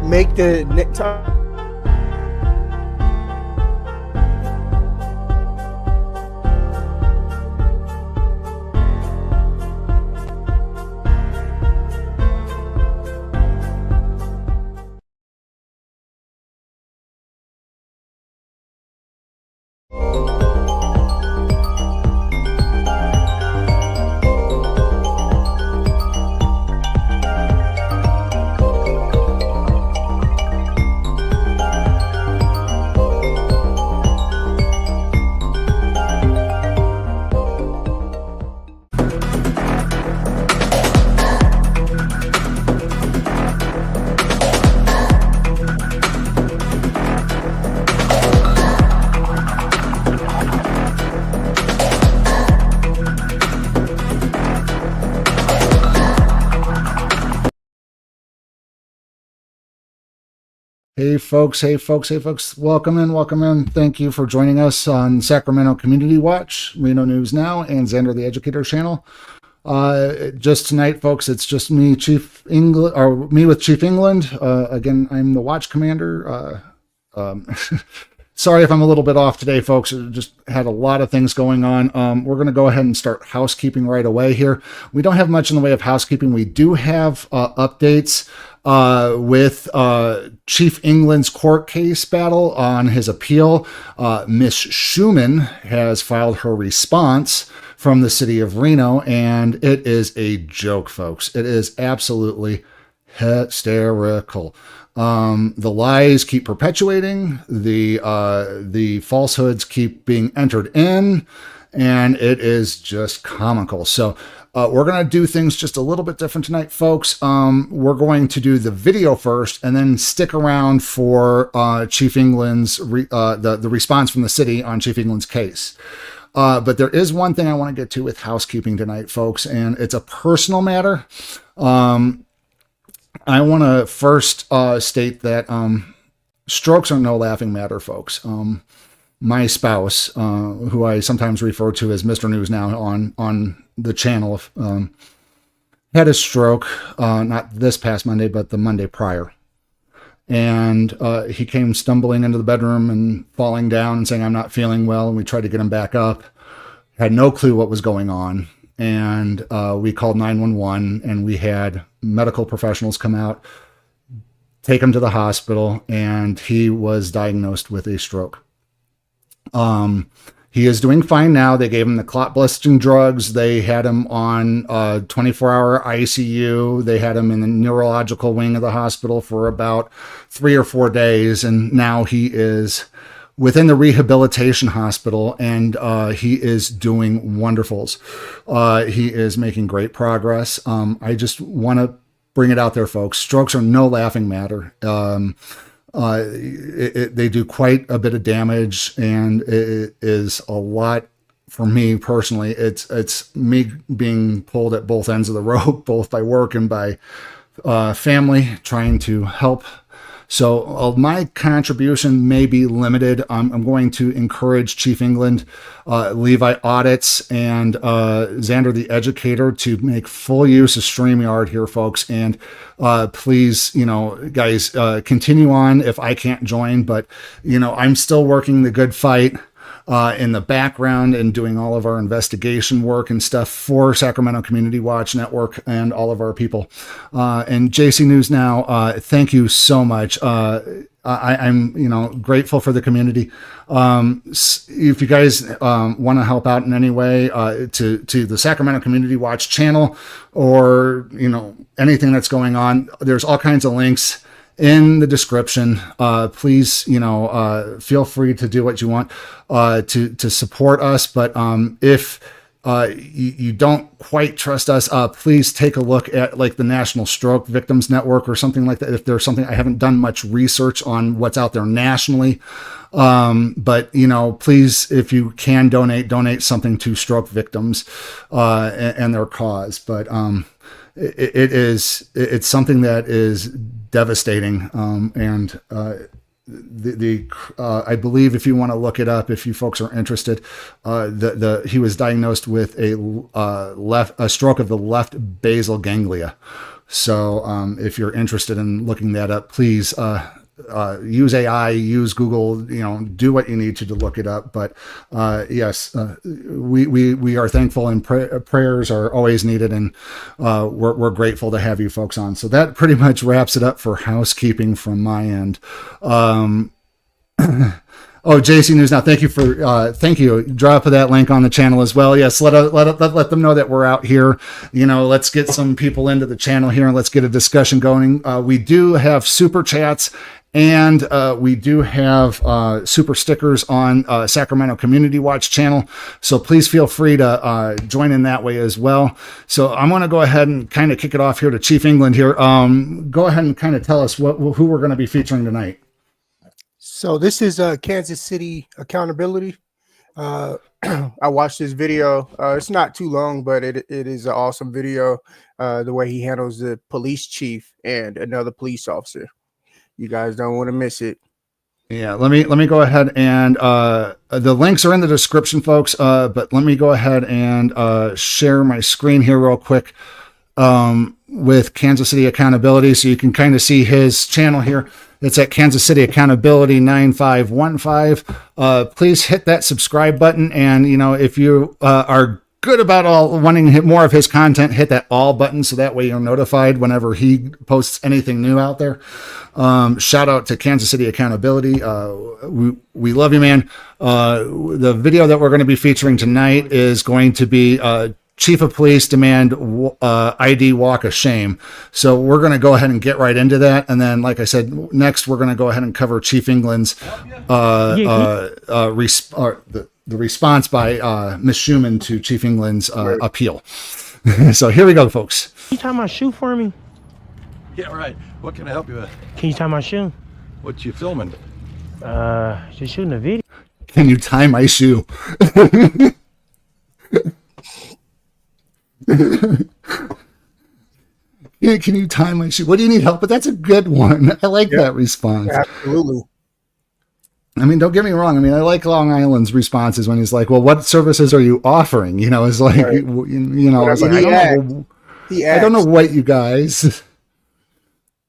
make the next time. Hey folks, hey folks, hey folks, welcome in, welcome in. Thank you for joining us on Sacramento Community Watch, Reno News Now, and Xander the Educator channel. Just tonight, folks, it's just me, me with Chief England. Again, I'm the watch commander. Sorry if I'm a little bit off today, folks. Just had a lot of things going on. We're going to go ahead and start housekeeping right away here. We don't have much in the way of housekeeping. We do have updates with Chief England's court case battle on his appeal. Miss Schumann has filed her response from the city of Reno, and it is a joke, folks. It is absolutely hysterical. The lies keep perpetuating, the falsehoods keep being entered in, and it is just comical. So we're going to do things just a little bit different tonight, folks. We're going to do the video first and then stick around for Chief England's the response from the city on Chief England's case. But there is one thing I want to get to with housekeeping tonight, folks, and it's a personal matter. I want to first state that strokes are no laughing matter, folks. My spouse, who I sometimes refer to as Mr. News Now on the channel, had a stroke, not this past Monday, but the Monday prior. And he came stumbling into the bedroom and falling down and saying, "I'm not feeling well." And we tried to get him back up. Had no clue what was going on. And we called 911, and we had medical professionals come out, take him to the hospital, and he was diagnosed with a stroke. He is doing fine now. They gave him the clot busting drugs. They had him on 24-hour ICU. They had him in the neurological wing of the hospital for about 3 or 4 days. And now he is within the rehabilitation hospital, and he is doing wonderfuls. He is making great progress. I just want to bring it out there, folks. Strokes are no laughing matter. They do quite a bit of damage, and it is a lot for me personally. It's me being pulled at both ends of the rope, both by work and by family, trying to help. So my contribution may be limited. I'm going to encourage Chief England, LeviAudits, and Xander the Educator to make full use of StreamYard here, folks. And please, guys, continue on if I can't join. But, I'm still working the good fight in the background and doing all of our investigation work and stuff for Sacramento Community Watch Network and all of our people. And JC News Now, thank you so much. I'm, grateful for the community. If you guys want to help out in any way, to the Sacramento Community Watch channel, or, anything that's going on, there's all kinds of links in the description. Please, feel free to do what you want to support us. But if you don't quite trust us, please take a look at like the National Stroke Victims Network or something like that. If there's something, I haven't done much research on what's out there nationally. But please, if you can donate something to stroke victims and their cause. But it's something that is devastating. And I believe, if you want to look it up, if you folks are interested, he was diagnosed with a stroke of the left basal ganglia, So if you're interested in looking that up, please use AI, use Google, do what you need to look it up. But yes, we are thankful, and prayers are always needed, and we're grateful to have you folks on. So that pretty much wraps it up for housekeeping from my end. Oh, JC News Now, thank you. Drop that link on the channel as well. Yes, let them know that we're out here. Let's get some people into the channel here, and let's get a discussion going. We do have super chats, and we do have super stickers on Sacramento Community Watch channel. So please feel free to join in that way as well. So I'm going to go ahead and kind of kick it off here to Chief England here. Go ahead and kind of tell us who we're going to be featuring tonight. So this is Kansas City Accountability. I watched this video. It's not too long, but it is an awesome video. The way he handles the police chief and another police officer. You guys don't want to miss it. Yeah, let me go ahead and the links are in the description, folks. But let me go ahead and share my screen here real quick with Kansas City Accountability, so you can kind of see his channel here. It's at Kansas City Accountability 9515. Please hit that subscribe button, and if you are good about wanting to hit more of his content, hit that all button, so that way you're notified whenever he posts anything new out there. Shout out to Kansas City Accountability. We love you, man. The video that we're going to be featuring tonight is going to be Chief of Police demand ID walk of shame. So we're going to go ahead and get right into that. And then, like I said, next we're going to go ahead and cover Chief England's the response by Ms. Schumann to Chief England's appeal. So here we go, folks. Can you tie my shoe for me? Yeah, right. What can I help you with? Can you tie my shoe? What you filming? Just shooting a video. Can you tie my shoe? Yeah, can you tie my shoe? What do you need help with? That's a good one. I like that response. Absolutely. I mean, don't get me wrong. I mean, I like Long Island's responses when he's like, well, what services are you offering? It's like, right. It's like, I don't know what you guys,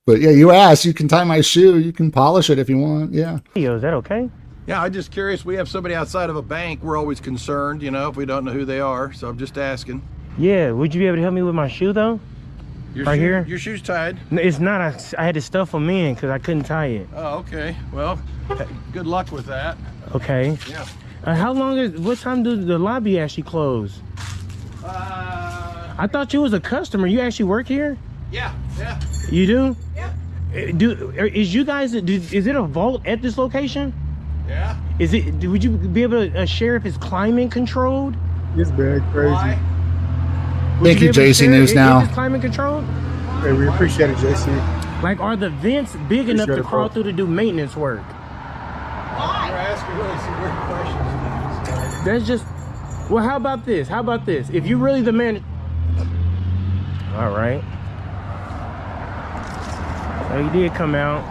but yeah, you asked, you can tie my shoe. You can polish it if you want. Yeah. Is that okay? Yeah, I'm just curious. We have somebody outside of a bank. We're always concerned, if we don't know who they are. So I'm just asking. Yeah, would you be able to help me with my shoe though? Here? Your shoe's tied? No, it's not. I had to stuff them in because I couldn't tie it. Oh, okay. Well, good luck with that. Okay. Yeah. What time do the lobby actually close? I thought you was a customer. You actually work here? Yeah. You do? Yeah. Is it a vault at this location? Yeah. Would you be able to share if it's climate controlled? It's bad, crazy. Why? Thank you, JC News Now. Is it climate controlled? Hey, we appreciate it, JC. Like, are the vents big enough to crawl through to do maintenance work? Why? You're asking really some weird questions. That's just, well, how about this? If you're really the man, all right. So you did come out.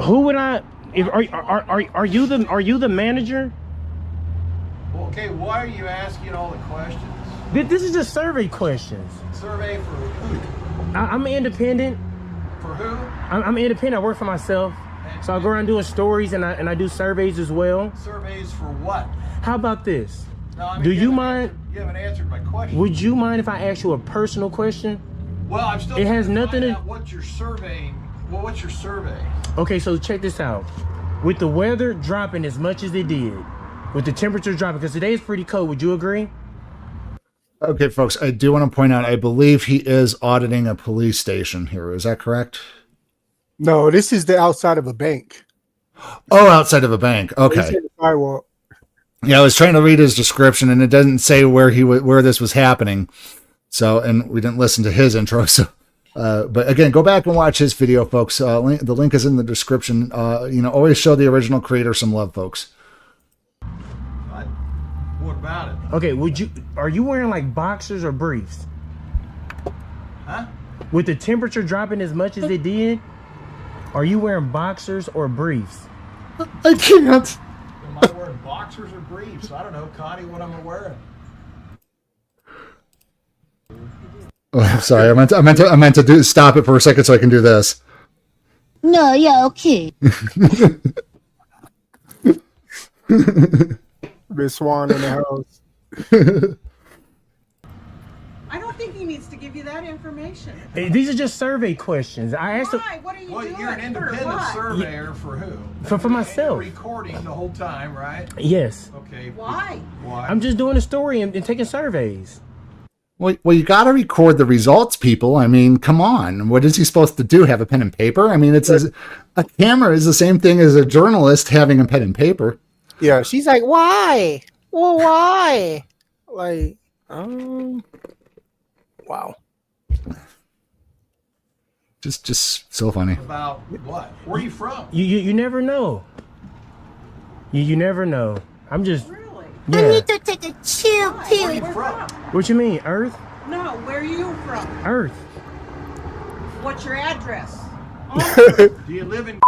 Who would are you the manager? Well, okay, why are you asking all the questions? This is just survey questions. Survey for who? I'm independent. For who? I'm independent. I work for myself. So I go around doing stories, and I do surveys as well. Surveys for what? How about this? No, I mean, Do you mind? You haven't answered my question. Would you mind if I ask you a personal question? Well, I'm still. It has nothing to. What you're surveying? Well, what's your survey? Okay, so check this out. With the weather dropping as much as it did, with the temperature dropping, because today is pretty cold. Would you agree? Okay, folks, I do want to point out, I believe he is auditing a police station here. Is that correct? No, this is the outside of a bank. Oh, outside of a bank. Okay. The firewall. Yeah, I was trying to read his description, and it doesn't say where this was happening. So, and we didn't listen to his intro. So, but again, go back and watch his video, folks. The link is in the description. Always show the original creator some love, folks. What about it? Okay, are you wearing like boxers or briefs? Huh? With the temperature dropping as much as it did, are you wearing boxers or briefs? I can't. Am I wearing boxers or briefs? I don't know, Connie, what am I wearing? Oh, sorry. I meant to stop it for a second so I can do this. No, yeah, okay. Miss Swan in the house. I don't think he needs to give you that information. Hey, these are just survey questions. I asked him Why? What are you Well, doing? you're an independent For what? surveyor for who? for myself. You're recording the whole time, right? Yes. Okay. Why? Why? I'm just doing a story and taking surveys. Well, you got to record the results, people. I mean, come on. What is he supposed to do? Have a pen and paper? I mean, a camera is the same thing as a journalist having a pen and paper. Yeah, she's like, why? Well, why? Like, wow. Just so funny. About what? Where are you from? You never know. You never know. I'm just Really? I yeah. need to take a chill Why? pill. Where are you From? from? What you mean, Earth? No, where are you from? Earth. What's your address? Do you live in?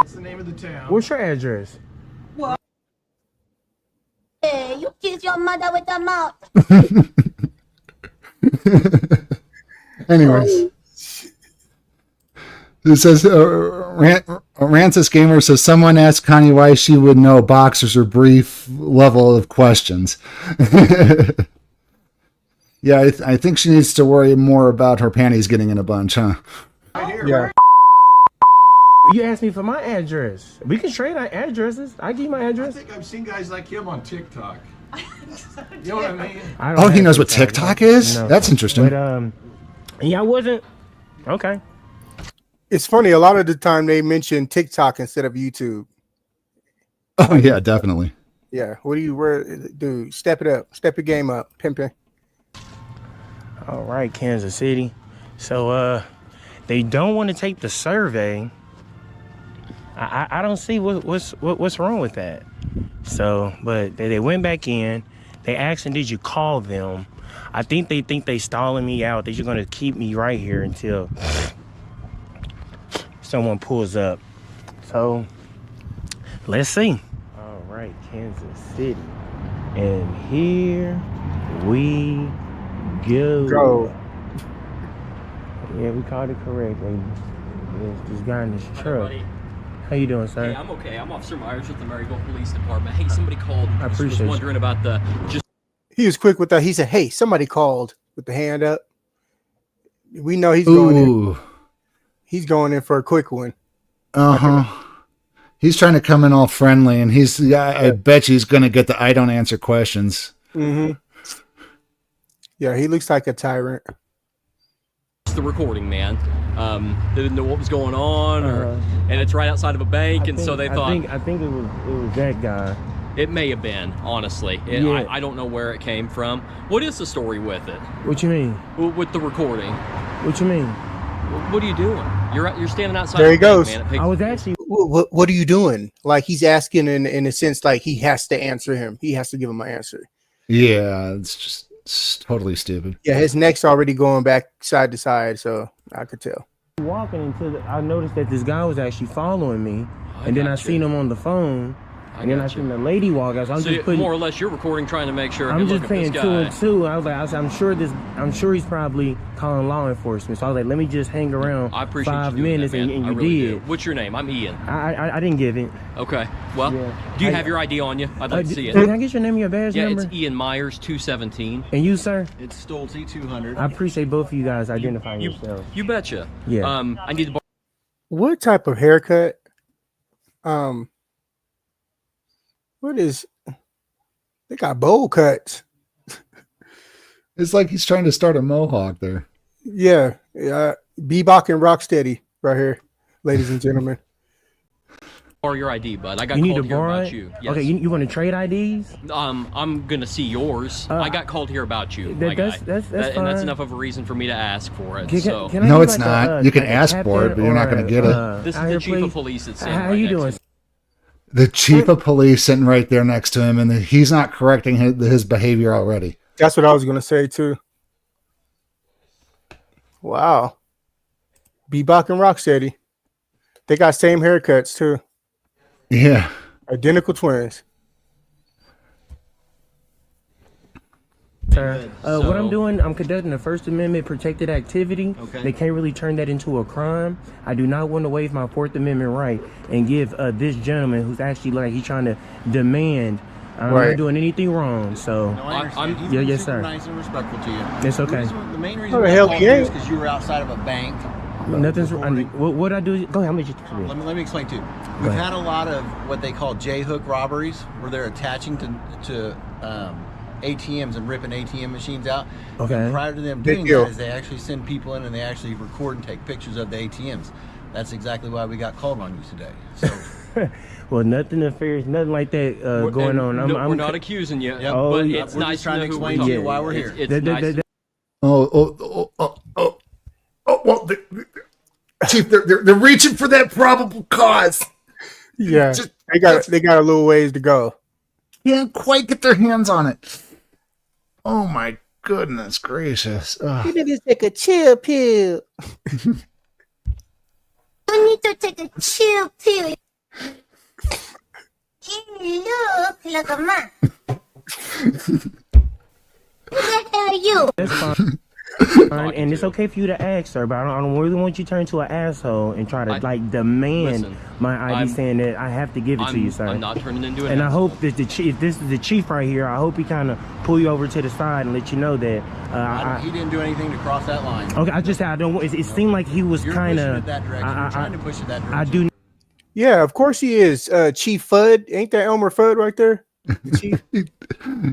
That's the name of the town. What's your address? Hey, you kiss your mother with a mouth. Anyways. It says, Rancis Gamer says, someone asked Connie why she would know boxers or brief level of questions. Yeah, I think she needs to worry more about her panties getting in a bunch, huh? Right here. Yeah. You asked me for my address. We can trade our addresses. I give you my I address. think I've seen guys like him on TikTok. You know what I mean? I don't Oh, he have knows what TikTok is? No. That's interesting. But yeah, I wasn't. Okay. It's funny. A lot of the time they mention TikTok instead of YouTube. Oh, yeah, definitely. Yeah. What do you dude? Step it up. Step your game up, pimping. All right, Kansas City. So they don't want to take the survey. I don't see what's wrong with that. So, but they went back in. They asked him, did you call them? I think they stalling me out. They're just gonna keep me right here until someone pulls up. So let's see. All right, Kansas City, and here we go. Yeah, we called it correctly. There's this guy in this truck. How you doing, sir? Hey, I'm okay. I'm Officer Myers with the Maryville Police Department. Hey, somebody called. I appreciate was wondering about the just. He was quick with that. He said, "Hey, somebody called," with the hand up. We know he's going in. Ooh. He's going in for a quick one. Uh-huh. He's trying to come in all friendly, and I bet you he's going to get the I don't answer questions. Mm-hmm. Yeah, he looks like a tyrant. The recording, man. They didn't know what was going on, and it's right outside of a bank, so they thought. I think it was that guy. It may have been, honestly. Yeah. I don't know where it came from. What is the story with it? What you mean? With the recording? What you mean? What are you doing? You're standing outside. There of he the bank, goes. man. It picks- I was actually. What are you doing? Like he's asking in a sense, like he has to answer him. He has to give him an answer. Yeah, it's totally stupid. Yeah, his neck's already going back side to side, so I could tell. Walking until I noticed that this guy was actually following me, I and then I gotcha. seen him on the phone, and then I gotcha. seen the lady walk out. So I'm So just putting. more or less, you're recording, trying to make sure. I'm hey, just look at saying this two guy. and two. I was like, I'm sure he's probably calling law enforcement. So I was like, let me just hang around I appreciate 5 you doing minutes, that, man. and I you really did. do. What's your name? I'm Ian. I didn't give it. Okay. Well, Yeah. do you have your ID on you? I'd like to see it. Can I get your name and your badge Yeah, number? it's Ian Myers 217. And you, sir? It's Stolte 200. I apprate both of you guys identifying yourselves. You betcha. Yeah. I need to. What type of haircut? What is? They got bowl cuts. It's like he's trying to start a mohawk there. Yeah, Bebop and Rocksteady right here, ladies and gentlemen. Borrow your ID, bud. I got You need called to here borrow about it? you. Yes. Okay, you want to trade IDs? I'm gonna see yours. I got called here about you, my that's- guy. that's and that's fine. enough of a reason for me to ask for it. Can- so can I No, get it's like not. You can like a ask for it, captain but you're not or gonna get it. this is out the here, chief of please? police that's sitting How right you next doing? to me. The chief of police sitting right there next to him, and he's not correcting his behavior already. That's what I was gonna say too. Wow, Bebop and Rocksteady. They got same haircuts too, Yeah. identical twins. Sir, what I'm doing, I'm conducting a First Amendment protected activity. Okay. They can't really turn that into a crime. I do not want to waive my Fourth Amendment right and give this gentleman who's actually like he's trying to demand. I'm not doing anything wrong, so. No, I understand. He's yeah, been yes, super sir. nice and respectful to you. It's okay. The main reason the I hell called he you ain't. is because you were outside of a bank. Nothing's wrong. What I do? Go ahead. Let me explain too. We've had a lot of what they call J-hook robberies, where they're attaching to ATMs and ripping ATM machines out. Okay. And prior to them doing that, is they actually send people in and they actually record and take pictures of the ATMs. That's exactly why we got called on you today. So. Well, nothing nefarious, nothing like that going on. We're not accusing you, Yep. but it's we're nice just trying to know who we're explain to you talking why to. we're here. It's nice. Well, Chief, they're reaching for that probable cause. Yeah, they got a little ways to go. Can't quite get their hands on it. Oh my goodness gracious! You need to take a chill pill. You need to take a chill pill. You look like a man. Who the hell are you? That's fine. And it's okay for you to ask, sir, but I don't really want you to turn into an asshole and try to demand my ID, saying that I have to give it to you, sir. I'm not turning into an And I asshole. hope that if this is the chief right here, I hope he kind of pull you over to the side and let you know that He didn't do anything to cross that line. okay, I just said I don't want. It seemed like he was You're kind pushing it of. that direction. You're trying to push it that direction. I do. Yeah, of course he is. Chief Fudd, ain't that Elmer Fudd right there? The chief.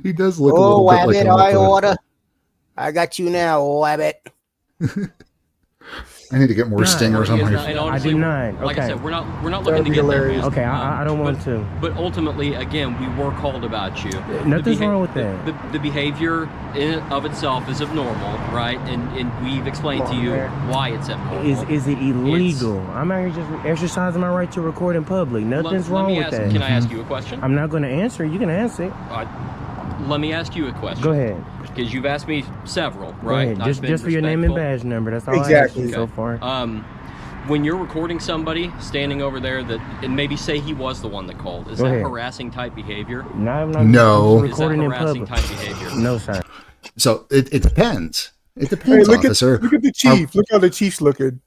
He does look a little bit like Wabbit, I Elmer Fudd. order. I got you now, Wabbit. I need to get more stingers on He is my. not- and honestly, I do not. Like I Okay. said, we're not looking That'd to be get hilarious. there. Okay, I don't want to. But ultimately, again, we were called about you. Nothing's wrong with that. The behavior in and of itself is abnormal, right? And we've explained to you why it's abnormal. Is it illegal? I'm out here just exercising my right to record in public. Nothing's wrong with that. Can I ask you a question? I'm not going to answer. You can answer it. Let me ask you a question. Go ahead. Because you've asked me several, Go right? ahead. I've Just been for your name and respectful. badge number. That's all I asked Exactly. you so far. When you're recording somebody standing over there and maybe say he was the one that called, is Go that ahead. harassing type behavior? No. No. I'm Is that recording in harassing public. type behavior? No, sir. So it depends. It Hey, depends, look officer. at the chief. Look how the chief's looking.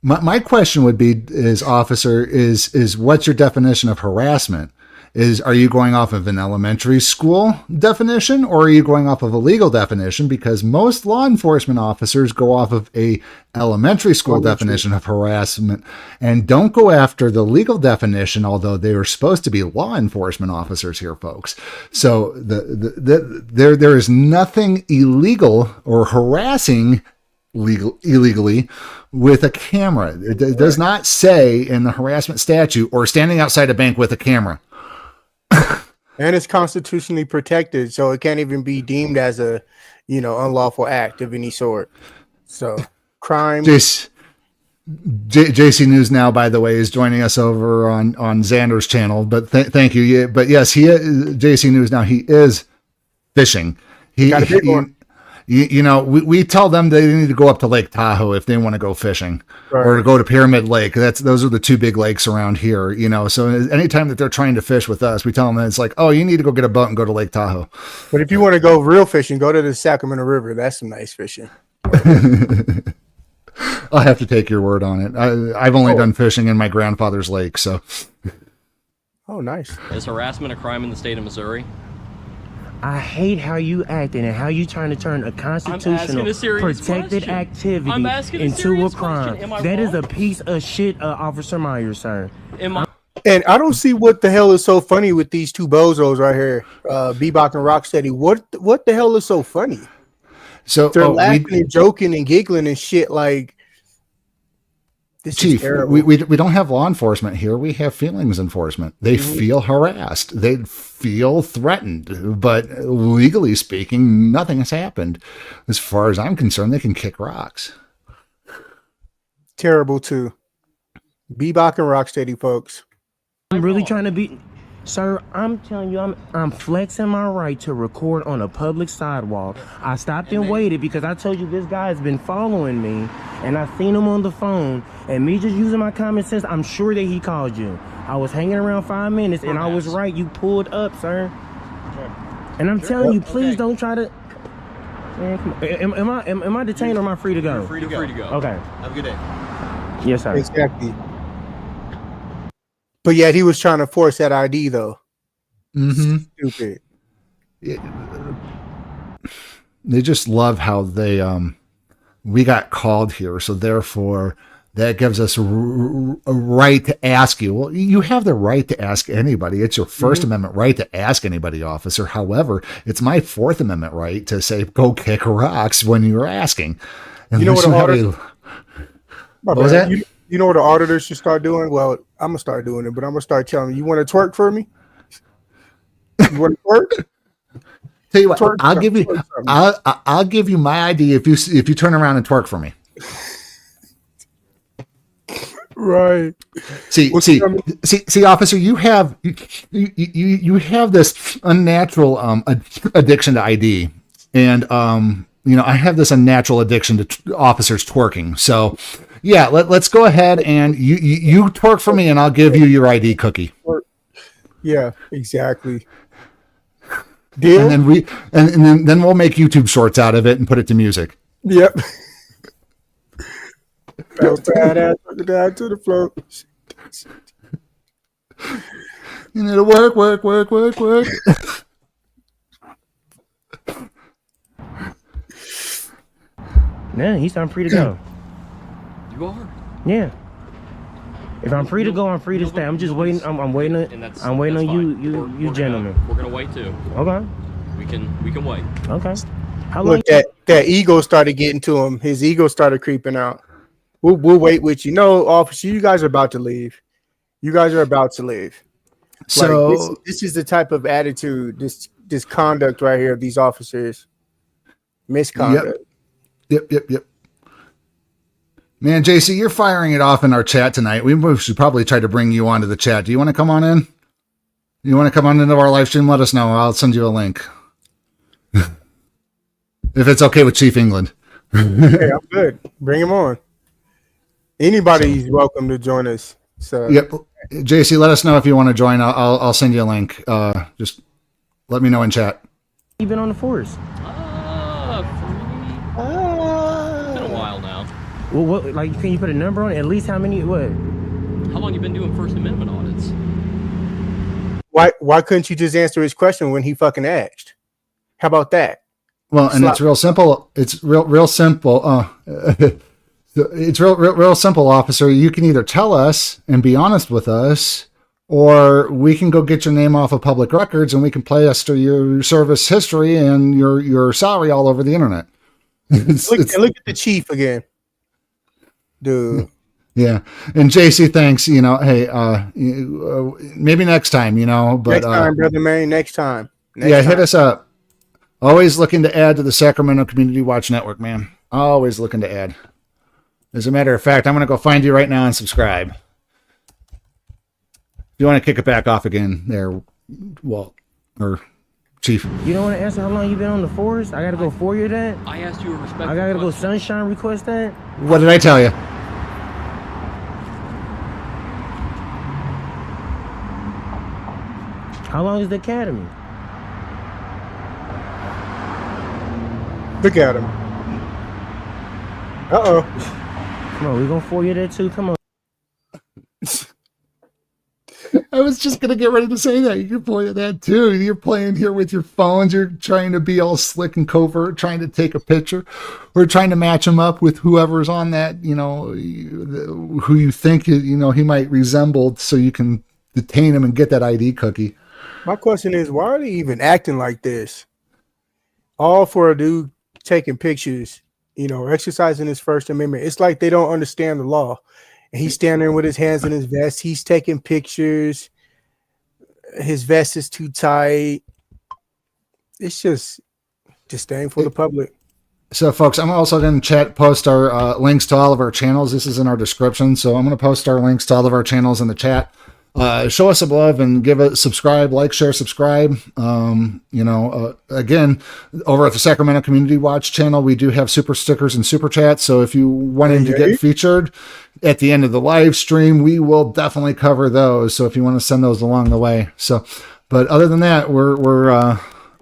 My question would be, officer, is what's your definition of harassment? Are you going off of an elementary school definition, or are you going off of a legal definition? Because most law enforcement officers go off of a elementary school definition of harassment and don't go after the legal definition, although they are supposed to be law enforcement officers here, folks. So there is nothing illegal or harassing illegally with a camera. It does not say in the harassment statute or standing outside a bank with a camera. And it's constitutionally protected, so it can't even be deemed as a, unlawful act of any sort. So, crime. JC News Now, by the way, is joining us over on Xander's channel. But thank you. Yeah, but yes, JC News Now. He is fishing. We tell them they need to go up to Lake Tahoe if they want to go fishing, or to go to Pyramid Lake. Those are the two big lakes around here. So anytime that they're trying to fish with us, we tell them that it's like, oh, you need to go get a boat and go to Lake Tahoe. But if you want to go real fishing, go to the Sacramento River. That's some nice fishing. I'll have to take your word on it. I've only done fishing in my grandfather's lake, so. Oh, nice. Is harassment a crime in the state of Missouri? I hate how you acting and how you trying to turn a constitutional protected activity into a crime. That is a piece of shit, Officer Myers, sir. And I don't see what the hell is so funny with these two bozos right here, Bebop and Rocksteady. What the hell is so funny? So they're laughing and joking and giggling and shit like. This Chief, we don't have law enforcement here. We have feelings enforcement. They feel harassed. They feel threatened. But legally speaking, nothing has happened. As far as I'm concerned, they can kick rocks. Terrible, too. Bebop and Rocksteady, folks. I'm really trying to be... Sir, I'm telling you, I'm flexing my right to record on a public sidewalk. I stopped and waited because I told you this guy has been following me, and I seen him on the phone, and me just using my common sense, I'm sure that he called you. I was hanging around 5 minutes, and I was right. You pulled up, sir. And I'm telling you, please don't try to. Man, come on. Am I detained or am I free to go? You're free to go. Okay. Have a good day. Yes, sir. Exactly. But yet he was trying to force that ID though. Stupid. They just love how they we got called here, so therefore that gives us a right to ask you. Well, you have the right to ask anybody. It's your First Amendment right to ask anybody, officer. However, it's my Fourth Amendment right to say go kick rocks when you're asking. And you know what was that? You know what the auditors should start doing? Well, I'm gonna start doing it, but I'm gonna start telling you want to twerk for me? You want to twerk? Tell you what, I'll give you my ID if you turn around and twerk for me. Right. See, officer, you have this unnatural addiction to ID, and I have this unnatural addiction to officers twerking. So, yeah, let's go ahead and you twerk for me, and I'll give you your ID cookie. Yeah, exactly. Deal? And then we'll make YouTube shorts out of it and put it to music. Yep. Down to the floor. And it'll work. Yeah, he's I'm free to go. You are? Yeah. If I'm free to go, I'm free to stay. I'm just waiting. I'm waiting. I'm waiting on you gentlemen. We're gonna wait too. Okay. We can wait. Okay. How long? Look, that ego started getting to him. His ego started creeping out. We'll wait with you. No, officer, you guys are about to leave. You guys are about to leave. So like, this is the type of attitude, this conduct right here of these officers. Misconduct. Yep. Man, JC, you're firing it off in our chat tonight. We should probably try to bring you onto the chat. Do you want to come on in? You want to come on into our live stream? Let us know. I'll send you a link. If it's okay with Chief England. Hey, I'm good. Bring him on. Anybody's welcome to join us. So yep. JC, let us know if you want to join. I'll send you a link. Just let me know in chat. You been on the force? It's been a while now. Well, what? Like, can you put a number on it? At least how many? What? How long you been doing First Amendment audits? Why couldn't you just answer his question when he fucking asked? How about that? Well, and it's real simple. It's real simple. It's real simple, officer. You can either tell us and be honest with us, or we can go get your name off of public records and we can plaster your service history and your salary all over the internet. Look at the chief again, dude. Yeah, and JC, thanks. Hey, maybe next time. But next time, brother man. Next time. Hit us up. Always looking to add to the Sacramento Community Watch Network, man. Always looking to add. As a matter of fact, I'm going to go find you right now and subscribe. If you want to kick it back off again there, Walt, or Chief. You don't want to answer how long you been on the force? I got to go for you that? I asked you a respectful I got to go question. sunshine request that? What did I tell you? How long is the academy? Look at him. Uh-oh. Come on, we gonna for you that too. Come on. I was just going to get ready to say that. You're playing that too. You're playing here with your phones. You're trying to be all slick and covert, trying to take a picture or trying to match him up with whoever's on that, who you think, he might resemble so you can detain him and get that ID cookie. My question is, why are they even acting like this? All for a dude taking pictures, exercising his First Amendment. It's like they don't understand the law. And he's standing there with his hands in his vest. He's taking pictures. His vest is too tight. It's just disdain for the public. So, folks, I'm also going to post our links to all of our channels. This is in our description. So I'm going to post our links to all of our channels in the chat. Show us some love and give a subscribe, like, share, subscribe. Again, over at the Sacramento Community Watch channel, we do have super stickers and super chats. So if you wanted to get featured at the end of the live stream, we will definitely cover those. So if you want to send those along the way. So, but other than that, we're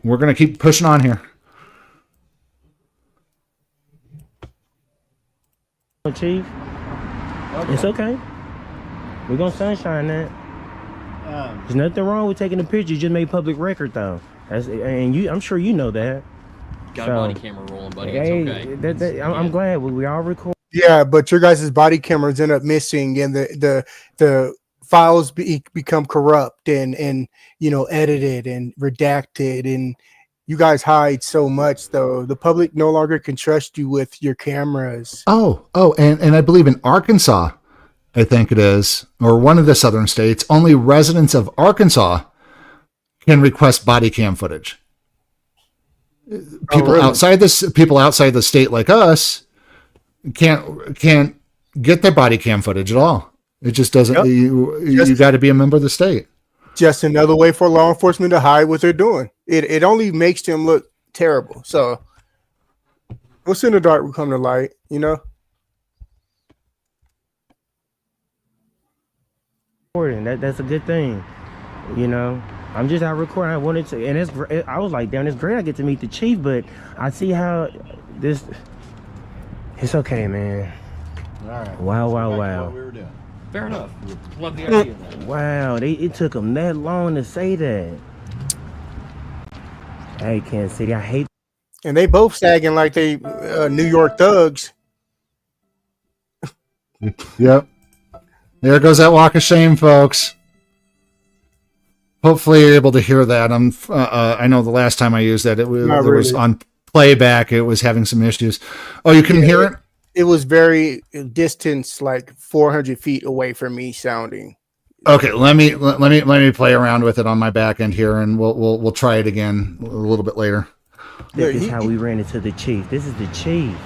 We're going to keep pushing on here. Chief, it's okay. We're gonna sunshine that. There's nothing wrong with taking a picture. You just made public record, though. I'm sure you know that. Got a body camera rolling, buddy. It's okay. I'm glad we all record. Yeah, but your guys' body cameras end up missing, and the files become corrupt and edited and redacted, and you guys hide so much, though. The public no longer can trust you with your cameras. And I believe in Arkansas, I think it is, or one of the southern states, only residents of Arkansas can request body cam footage. People outside the state like us can't get their body cam footage at all. It just doesn't. Yep. You got to be a member of the state. Just another way for law enforcement to hide what they're doing. It only makes them look terrible. So what's in the dark will come to light, That's a good thing, I'm just out recording. I wanted to, and I was like, damn, it's great I get to meet the chief, but I see how it's okay, man. All right. Wow. What we were doing. Fair enough. Love the idea. Wow, it took them that long to say that. Hey, Kansas City, I hate. And they both sagging like they New York thugs. Yep. There goes that walk of shame, folks. Hopefully you're able to hear that. I know the last time I used that, it was on playback. It was having some issues. Oh, you couldn't hear it? It was very distance, like 400 feet away from me sounding. Okay, let me play around with it on my back end here, and we'll try it again a little bit later. This is how we ran into the chief. This is the chief.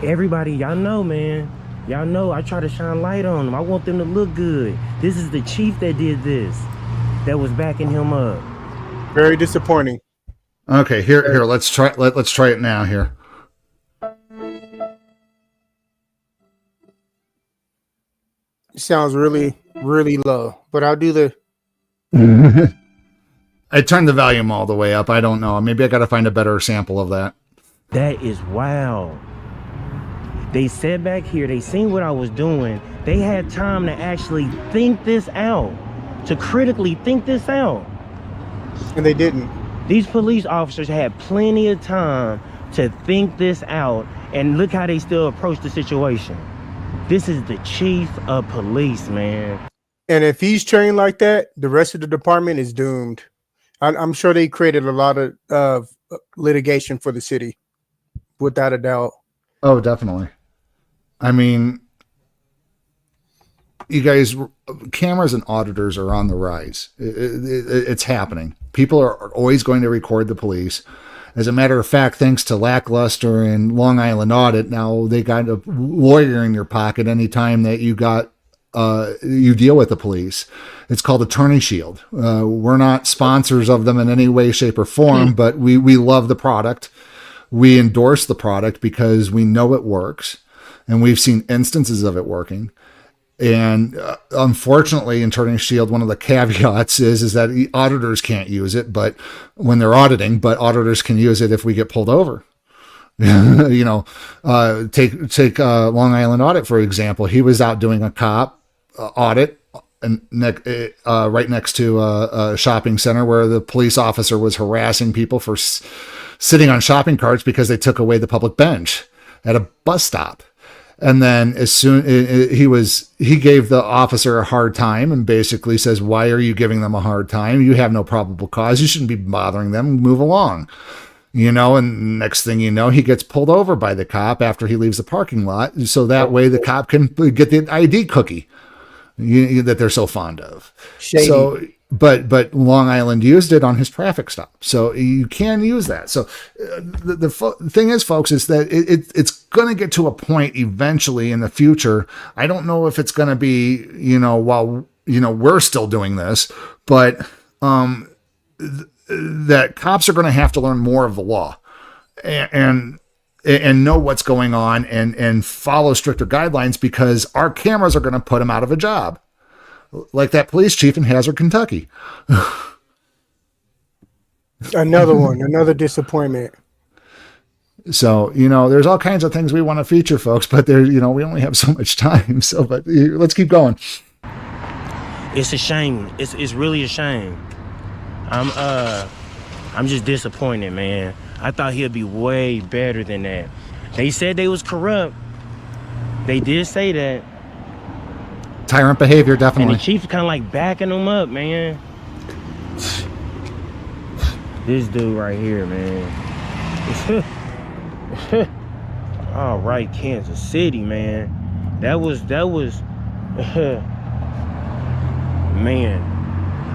Everybody, y'all know, man. Y'all know I try to shine light on them. I want them to look good. This is the chief that did this, that was backing him up. Very disappointing. Okay, here. Let's try it now. Here. It sounds really, really low, but I'll do the. I turned the volume all the way up. I don't know. Maybe I got to find a better sample of that. That is wow. They sat back here. They seen what I was doing. They had time to actually think this out, to critically think this out. And they didn't. These police officers had plenty of time to think this out, and look how they still approach the situation. This is the chief of police, man. And if he's trained like that, the rest of the department is doomed. I'm sure they created a lot of litigation for the city, without a doubt. Oh, definitely. I mean, you guys, cameras and auditors are on the rise. It's happening. People are always going to record the police. As a matter of fact, thanks to Lackluster and Long Island Audit, now they got a lawyer in your pocket anytime that you deal with the police. It's called Attorney Shield. We're not sponsors of them in any way, shape, or form, but we love the product. We endorse the product because we know it works, and we've seen instances of it working. And unfortunately, in Attorney Shield, one of the caveats is that auditors can't use it, but when they're auditing, but auditors can use it if we get pulled over. Take Long Island Audit, for example. He was out doing a cop audit and right next to a shopping center where the police officer was harassing people for sitting on shopping carts because they took away the public bench at a bus stop. And then as soon he gave the officer a hard time and basically says, "Why are you giving them a hard time? You have no probable cause. You shouldn't be bothering them. Move along." And next thing you know, he gets pulled over by the cop after he leaves the parking lot. So that way the cop can get the ID cookie that they're so fond of. Shady. So, but Long Island used it on his traffic stop. So you can use that. So the thing is, folks, is that it's going to get to a point eventually in the future. I don't know if it's going to be, while, we're still doing this, but, that cops are going to have to learn more of the law and know what's going on and follow stricter guidelines, because our cameras are going to put them out of a job, like that police chief in Hazard, Kentucky. Another one, another disappointment. So, there's all kinds of things we want to feature, folks, but there, we only have so much time. So, but let's keep going. It's a shame. It's really a shame. I'm just disappointed, man. I thought he'd be way better than that. They said they was corrupt. They did say that. Tyrant behavior, definitely. And the chief's kind of like backing them up, man. This dude right here, man. All right, Kansas City, man. That was man.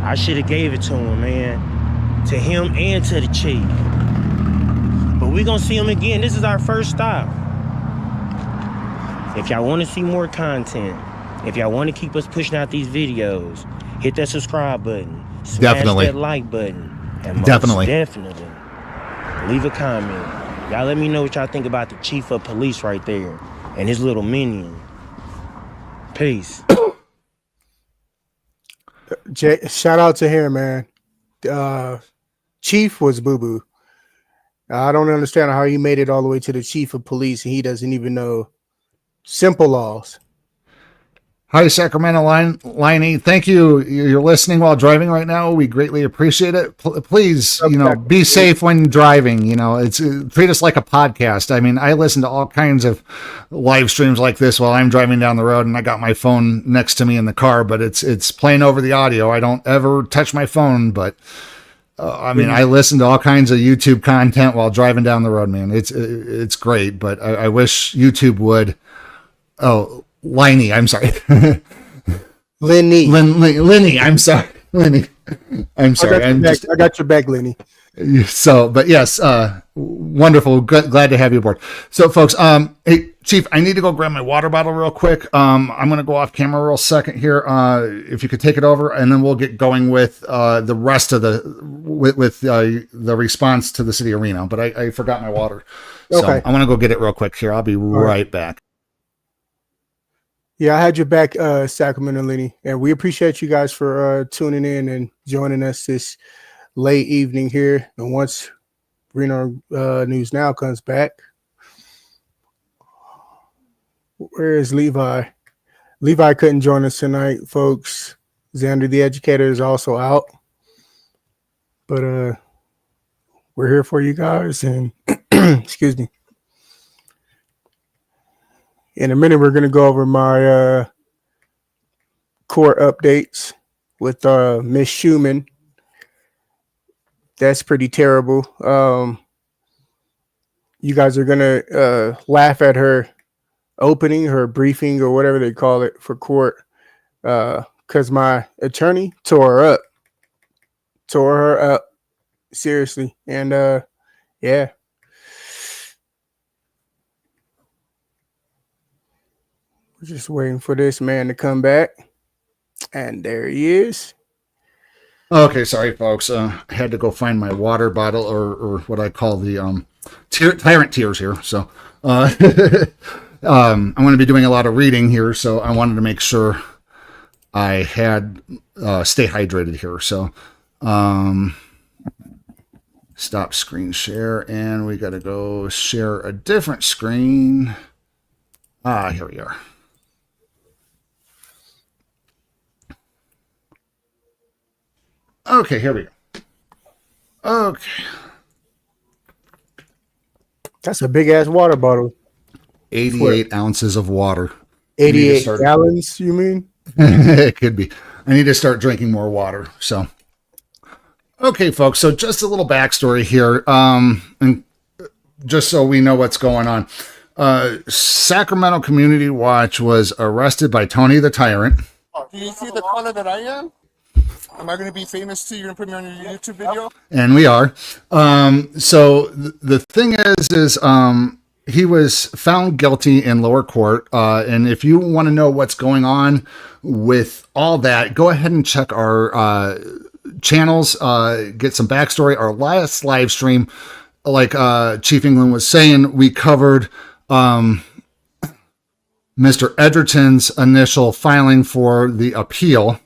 I should have gave it to him, man. To him and to the chief. But we gonna see him again. This is our first stop. If y'all want to see more content, if y'all want to keep us pushing out these videos, hit that subscribe button, smash that like button, and most definitely leave a comment. Y'all let me know what y'all think about the chief of police right there and his little minion. Peace. Jay, shout out to him, man. Chief was boo-boo. I don't understand how he made it all the way to the chief of police and he doesn't even know simple laws. Hi, Sacramento Liney. Thank you. You're listening while driving right now. We greatly appreciate it. Please, be safe when driving. Treat us like a podcast. I mean, I listen to all kinds of live streams like this while I'm driving down the road, and I got my phone next to me in the car, but it's playing over the audio. I don't ever touch my phone, but I listen to all kinds of YouTube content while driving down the road, man. It's great, but I wish YouTube would. Oh, Liney, I'm sorry. Lenny, I'm sorry. Lenny. I'm sorry. I got your back, Lenny. So, but yes, wonderful. Glad to have you aboard. So, folks, hey, Chief, I need to go grab my water bottle real quick. I'm going to go off camera real second here. If you could take it over, and then we'll get going with the rest of the response to the city of Reno. But I forgot my water. So Okay. I'm going to go get it real quick here. I'll be right back. Yeah, I had your back, Sacramento Lenny, and we appreciate you guys for tuning in and joining us this late evening here. And once Reno News Now comes back, where is Levi? Levi couldn't join us tonight, folks. Xander the Educator is also out, but we're here for you guys. And excuse me. In a minute, we're going to go over my court updates with Miss Schumann. That's pretty terrible. You guys are going to laugh at her opening, her briefing, or whatever they call it for court, because my attorney tore her up, seriously. And yeah. We're just waiting for this man to come back. And there he is. Okay, sorry, folks. I had to go find my water bottle, or what I call the tyrant tears here. So I'm going to be doing a lot of reading here, so I wanted to make sure I had stay hydrated here. So stop screen share, and we got to go share a different screen. Here we are. Okay, here we go. Okay. That's a big ass water bottle. 88 ounces of water. 88 gallons, you mean? It could be. I need to start drinking more water. So, okay, folks. So just a little backstory here. And just so we know what's going on. Sacramento Community Watch was arrested by Tony the Tyrant. Do you see the color that I am? Am I going to be famous too? You're going to put me on your YouTube video? And we are. So the thing is he was found guilty in lower court. And if you want to know what's going on with all that, go ahead and check our channels, get some backstory. Our last live stream, like Chief England was saying, we covered Mr. Edgerton's initial filing for the appeal,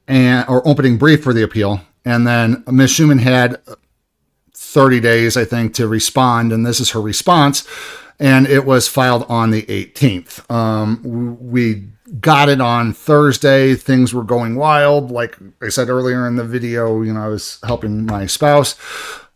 or opening brief for the appeal, And then Ms. Schumann had 30 days, I think, to respond. And this is her response. And it was filed on the 18th. We got it on Thursday. Things were going wild. Like I said earlier in the video, I was helping my spouse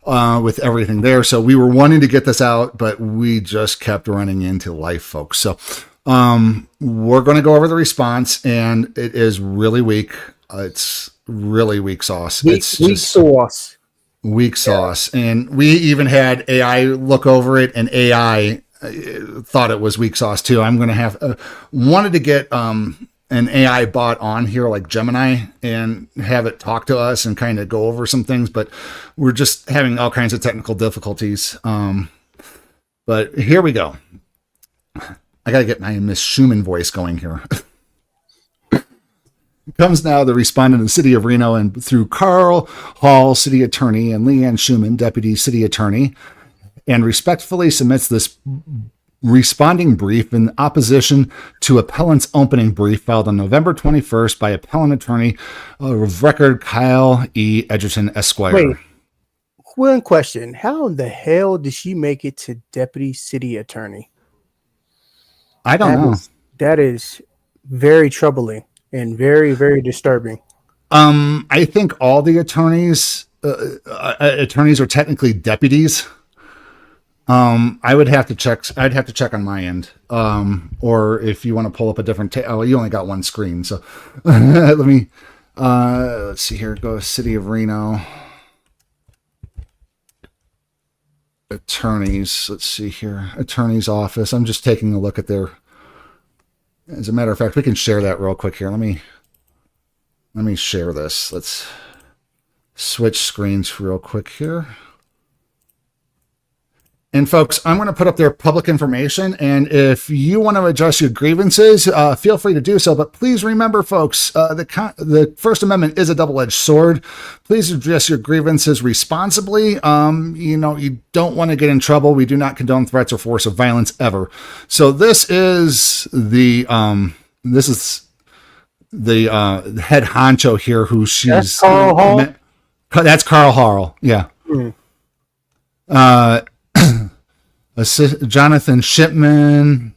with everything there. So we were wanting to get this out, but we just kept running into life, folks. So we're going to go over the response, and it is really weak. It's really weak sauce. It's weak sauce. Weak sauce. And we even had AI look over it, and AI thought it was weak sauce too. I'm going to have wanted to get an AI bot on here like Gemini and have it talk to us and kind of go over some things, but we're just having all kinds of technical difficulties. But here we go. I got to get my Miss Schumann voice going here. Comes now the respondent in the city of Reno, and through Carl Hall, city attorney, and Leanne Schumann, deputy city attorney, and respectfully submits this responding brief in opposition to appellant's opening brief filed on November 21st by appellant attorney of record Kyle E. Edgerton, Esquire. Wait, one question. How in the hell did she make it to deputy city attorney? I don't know. That is very troubling and very, very disturbing. I think all the attorneys are technically deputies. I would have to check. I'd have to check on my end. Or if you want to pull up a different, you only got one screen. So let me, let's see here. Go city of Reno. Attorneys. Let's see here. Attorney's office. I'm just taking a look at their, as a matter of fact, we can share that real quick here. Let me share this. Let's switch screens real quick here. And folks, I'm going to put up their public information, and if you want to address your grievances, feel free to do so. But please remember, folks, the First Amendment is a double-edged sword. Please address your grievances responsibly. You don't want to get in trouble. We do not condone threats or force of violence ever. So this is the head honcho here, who she's. That's Carl Hall. That's Carl Hall. Yeah. Jonathan Shipman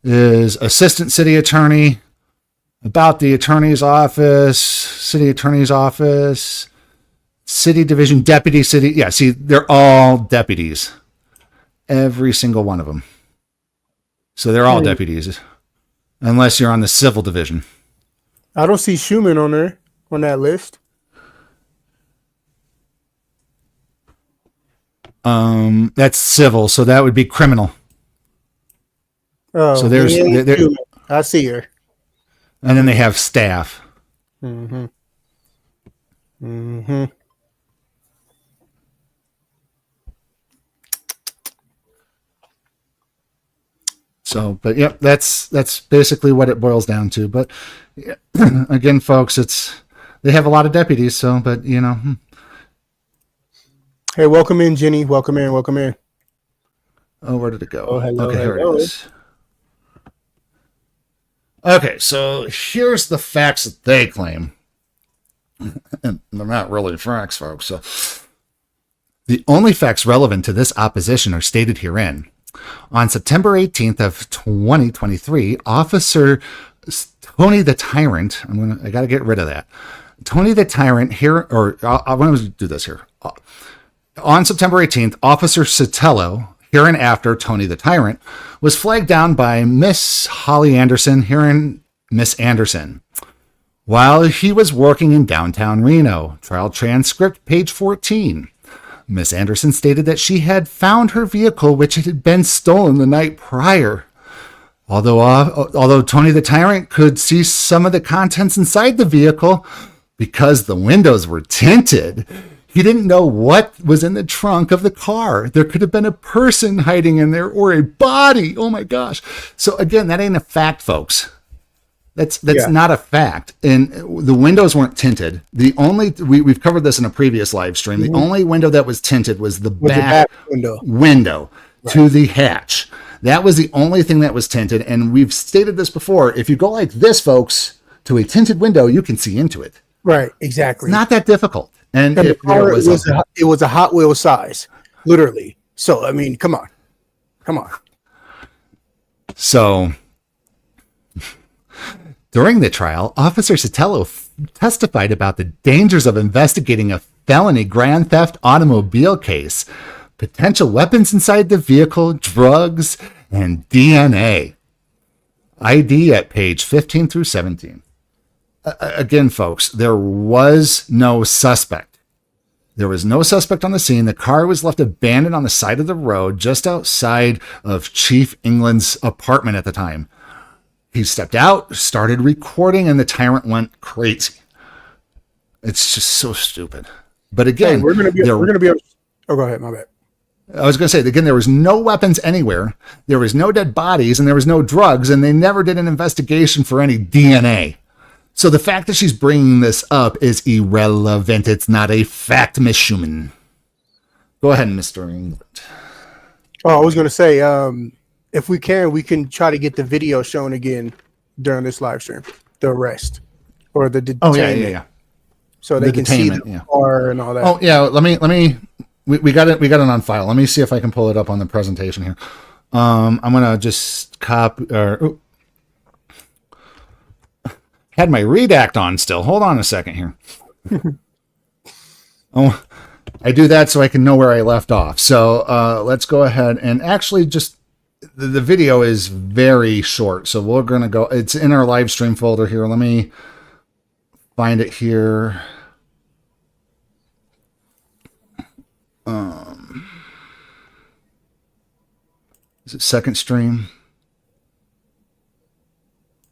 is assistant city attorney. About the attorney's office, city attorney's office, city division, deputy city. Yeah, see, they're all deputies. Every single one of them. So they're all deputies, unless you're on the civil division. I don't see Schumann on there, on that list. That's civil, so that would be criminal. Oh, so there's, I see her. And then they have staff. So, but yep, that's basically what it boils down to. But again, folks, they have a lot of deputies, so, but Hey, welcome in, Jenny. Welcome in. Welcome in. Oh, where did it go? Oh, hello, okay, here hello. it is. Okay, so here's the facts that they claim. And they're not really facts, folks. So the only facts relevant to this opposition are stated herein. On September 18th of 2023, Officer Tony the Tyrant, I got to get rid of that. Tony the Tyrant here, or I want to do this here. On September 18th, Officer Sotelo, hereinafter Tony the Tyrant, was flagged down by Miss Holly Anderson, herein Miss Anderson, while he was working in downtown Reno. Trial transcript, page 14. Miss Anderson stated that she had found her vehicle, which had been stolen the night prior. Although Tony the Tyrant could see some of the contents inside the vehicle because the windows were tinted, he didn't know what was in the trunk of the car. There could have been a person hiding in there or a body. Oh my gosh. So again, that ain't a fact, folks. That's not a fact. And the windows weren't tinted. The only, we've covered this in a previous live stream. The only window that was tinted was the back window to the hatch. That was the only thing that was tinted. And we've stated this before. If you go like this, folks, to a tinted window, you can see into it. Right, exactly. Not that difficult. And And the if there car, was a, it was a Hot Wheel size, literally. So I mean, come on. so during the trial, Officer Sotelo testified about the dangers of investigating a felony grand theft automobile case, potential weapons inside the vehicle, drugs, and DNA. ID at page 15 through 17. Again, folks, there was no suspect. There was no suspect on the scene. The car was left abandoned on the side of the road just outside of Chief England's apartment at the time. He stepped out, started recording, and the tyrant went crazy. It's just so stupid. But again, we're gonna be able. Oh, go ahead. My bad. I was going to say, again, there was no weapons anywhere. There was no dead bodies, and there was no drugs, and they never did an investigation for any DNA. So the fact that she's bringing this up is irrelevant. It's not a fact, Miss Schumann. Go ahead, Mr. England. Oh, I was going to say, if we can try to get the video shown again during this live stream, the arrest or the detainment. Yeah. So they can see the car and all that. Oh yeah, let me. We got it on file. Let me see if I can pull it up on the presentation here. I'm gonna just copy. Had my redact on still. Hold on a second here. Oh, I do that so I can know where I left off. So let's go ahead and actually just the video is very short. So we're gonna go. It's in our live stream folder here. Let me find it here. Is it second stream?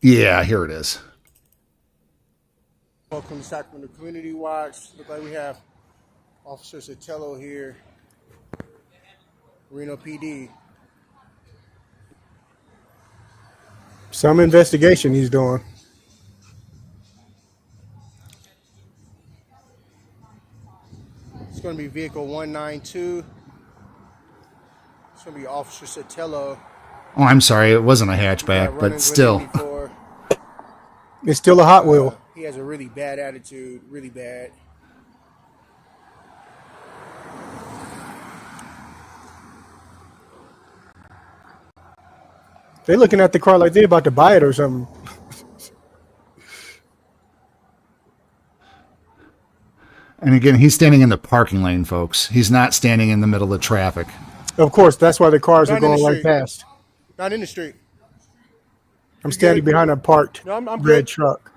Yeah, here it is. Welcome to Sacramento Community Watch. Look like we have Officer Sotelo here. Reno PD. Some investigation he's doing. It's going to be vehicle 192. It's going to be Officer Sotelo. Oh, I'm sorry. It wasn't a hatchback, but still. It's still a Hot Wheel. He has a really bad attitude. Really bad. They're looking at the car like they're about to buy it or something. And again, he's standing in the parking lane, folks. He's not standing in the middle of traffic. Of course, that's why the cars are going right past. Not in the street. I'm standing behind a parked red truck.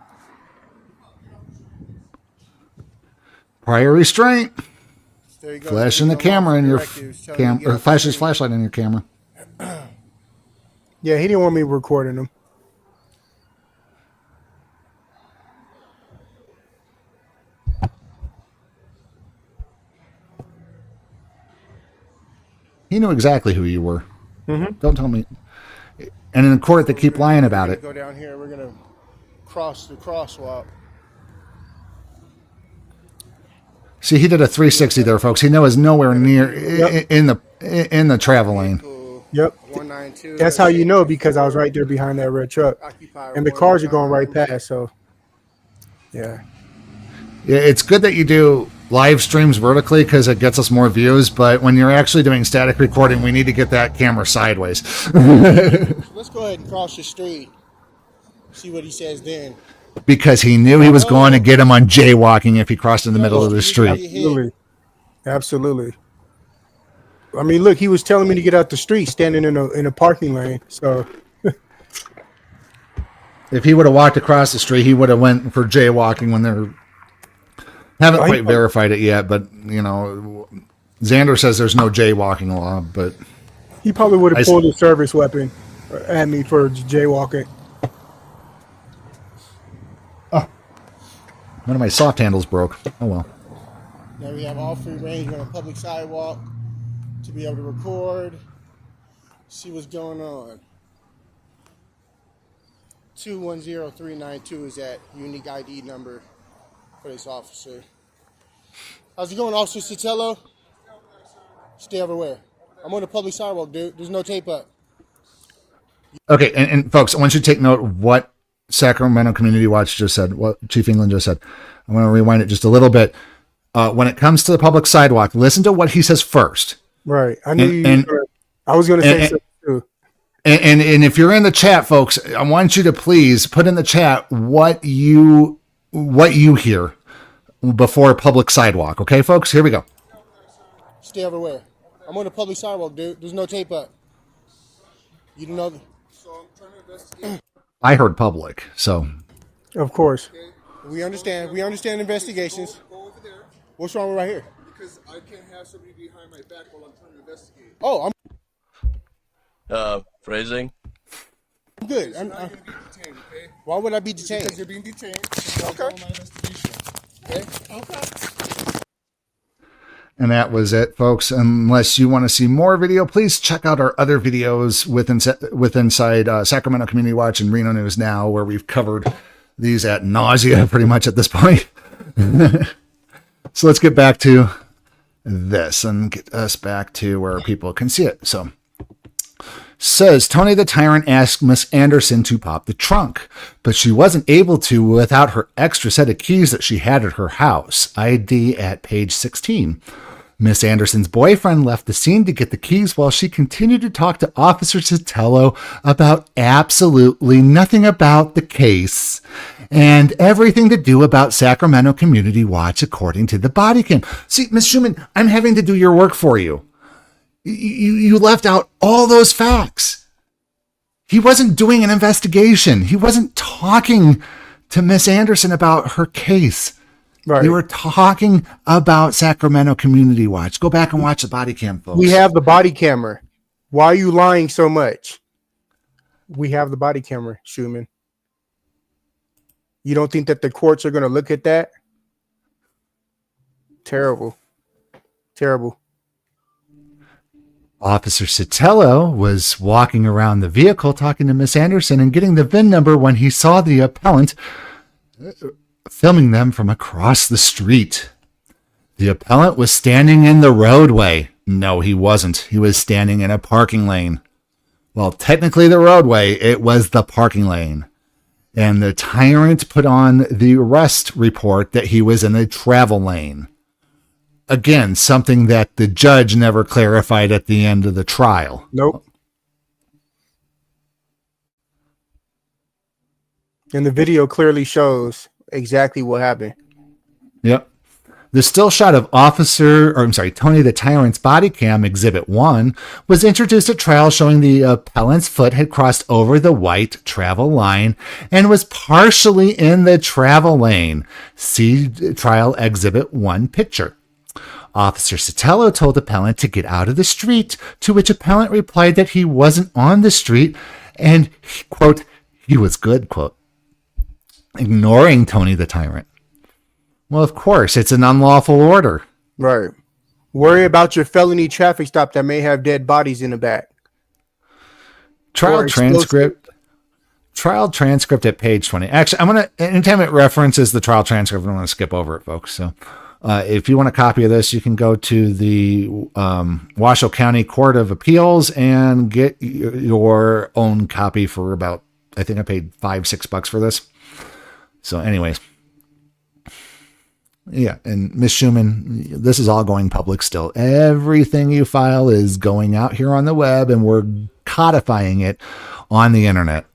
Prior restraint. There you go. Flashing the camera in your camera. Flash his flashlight in your camera. Yeah, he didn't want me recording him. He knew exactly who you were. Mm-hmm. Don't tell me. And in the court, they keep lying about it. Go down here. We're gonna cross the crosswalk. See, he did a 360 there, folks. He was nowhere near in the travel lane. Yep. 192. That's how you know, because I was right there behind that red truck, and the cars are going right past. So, yeah. Yeah, it's good that you do live streams vertically because it gets us more views. But when you're actually doing static recording, we need to get that camera sideways. Let's go ahead and cross the street. See what he says then. Because he knew he was going to get him on jaywalking if he crossed in the middle of the street. Absolutely. I mean, look, he was telling me to get out the street, standing in a parking lane. So, if he would have walked across the street, he would have went for jaywalking when they're. Haven't quite verified it yet, but Xander says there's no jaywalking law, but he probably would have pulled a service weapon at me for jaywalking. Oh, one of my soft handles broke. Oh well. Now we have all free range on a public sidewalk to be able to record, see what's going on. 210392 is that unique ID number for this officer. How's it going, Officer Sotelo? Stay everywhere. I'm on a public sidewalk, dude. There's no tape up. Okay, and folks, I want you to take note of what Sacramento Community Watch just said, what Chief England just said. I want to rewind it just a little bit. When it comes to the public sidewalk, listen to what he says first. Right. I knew I was going to say something too. And if you're in the chat, folks, I want you to please put in the chat what you hear before public sidewalk. Okay, folks, here we go. Stay everywhere. I'm on the public sidewalk, dude. There's no tape up. You don't know. So I'm trying to investigate. I heard public, so. Of course. Okay. We understand. We understand investigations. Go over there. What's wrong with right here? Because I can't have somebody behind my back while I'm trying to investigate. Oh, Phrasing? I'm good. You're not going to be detained, okay? Why would I be detained? Because you're being detained. Okay. My investigation. Okay? Okay. And that was it, folks. Unless you want to see more video, please check out our other videos inside Sacramento Community Watch and Reno News Now, where we've covered these ad nausea pretty much at this point. So let's get back to this and get us back to where people can see it. So says Tony the Tyrant asked Miss Anderson to pop the trunk, but she wasn't able to without her extra set of keys that she had at her house. ID at page 16. Miss Anderson's boyfriend left the scene to get the keys while she continued to talk to Officer Sotelo about absolutely nothing about the case and everything to do about Sacramento Community Watch, according to the body cam. See, Miss Schumann, I'm having to do your work for you. You left out all those facts. He wasn't doing an investigation. He wasn't talking to Miss Anderson about her case. Right. We were talking about Sacramento Community Watch. Go back and watch the body cam, folks. We have the body camera. Why are you lying so much? We have the body camera, Schumann. You don't think that the courts are going to look at that? Terrible. Terrible. Officer Sotelo was walking around the vehicle talking to Miss Anderson and getting the VIN number when he saw the appellant filming them from across the street. The appellant was standing in the roadway. No, he wasn't. He was standing in a parking lane. Well, technically the roadway, it was the parking lane. And the tyrant put on the arrest report that he was in a travel lane. Again, something that the judge never clarified at the end of the trial. Nope. And the video clearly shows exactly what happened. Yep. The still shot of Tony the Tyrant's body cam, Exhibit 1, was introduced at trial showing the appellant's foot had crossed over the white travel line and was partially in the travel lane. See trial Exhibit 1 picture. Officer Sotelo told appellant to get out of the street, to which appellant replied that he wasn't on the street and, quote, he was good, quote, ignoring Tony the Tyrant. Well, of course, it's an unlawful order. Right. Worry about your felony traffic stop that may have dead bodies in the back. Trial transcript at page 20. Actually, anytime it references the trial transcript, I'm going to skip over it, folks. So if you want a copy of this, you can go to the Washoe County Court of Appeals and get your own copy for about, I think I paid $5-6 for this. So anyways, yeah. And Miss Schumann, this is all going public still. Everything you file is going out here on the web and we're codifying it on the internet.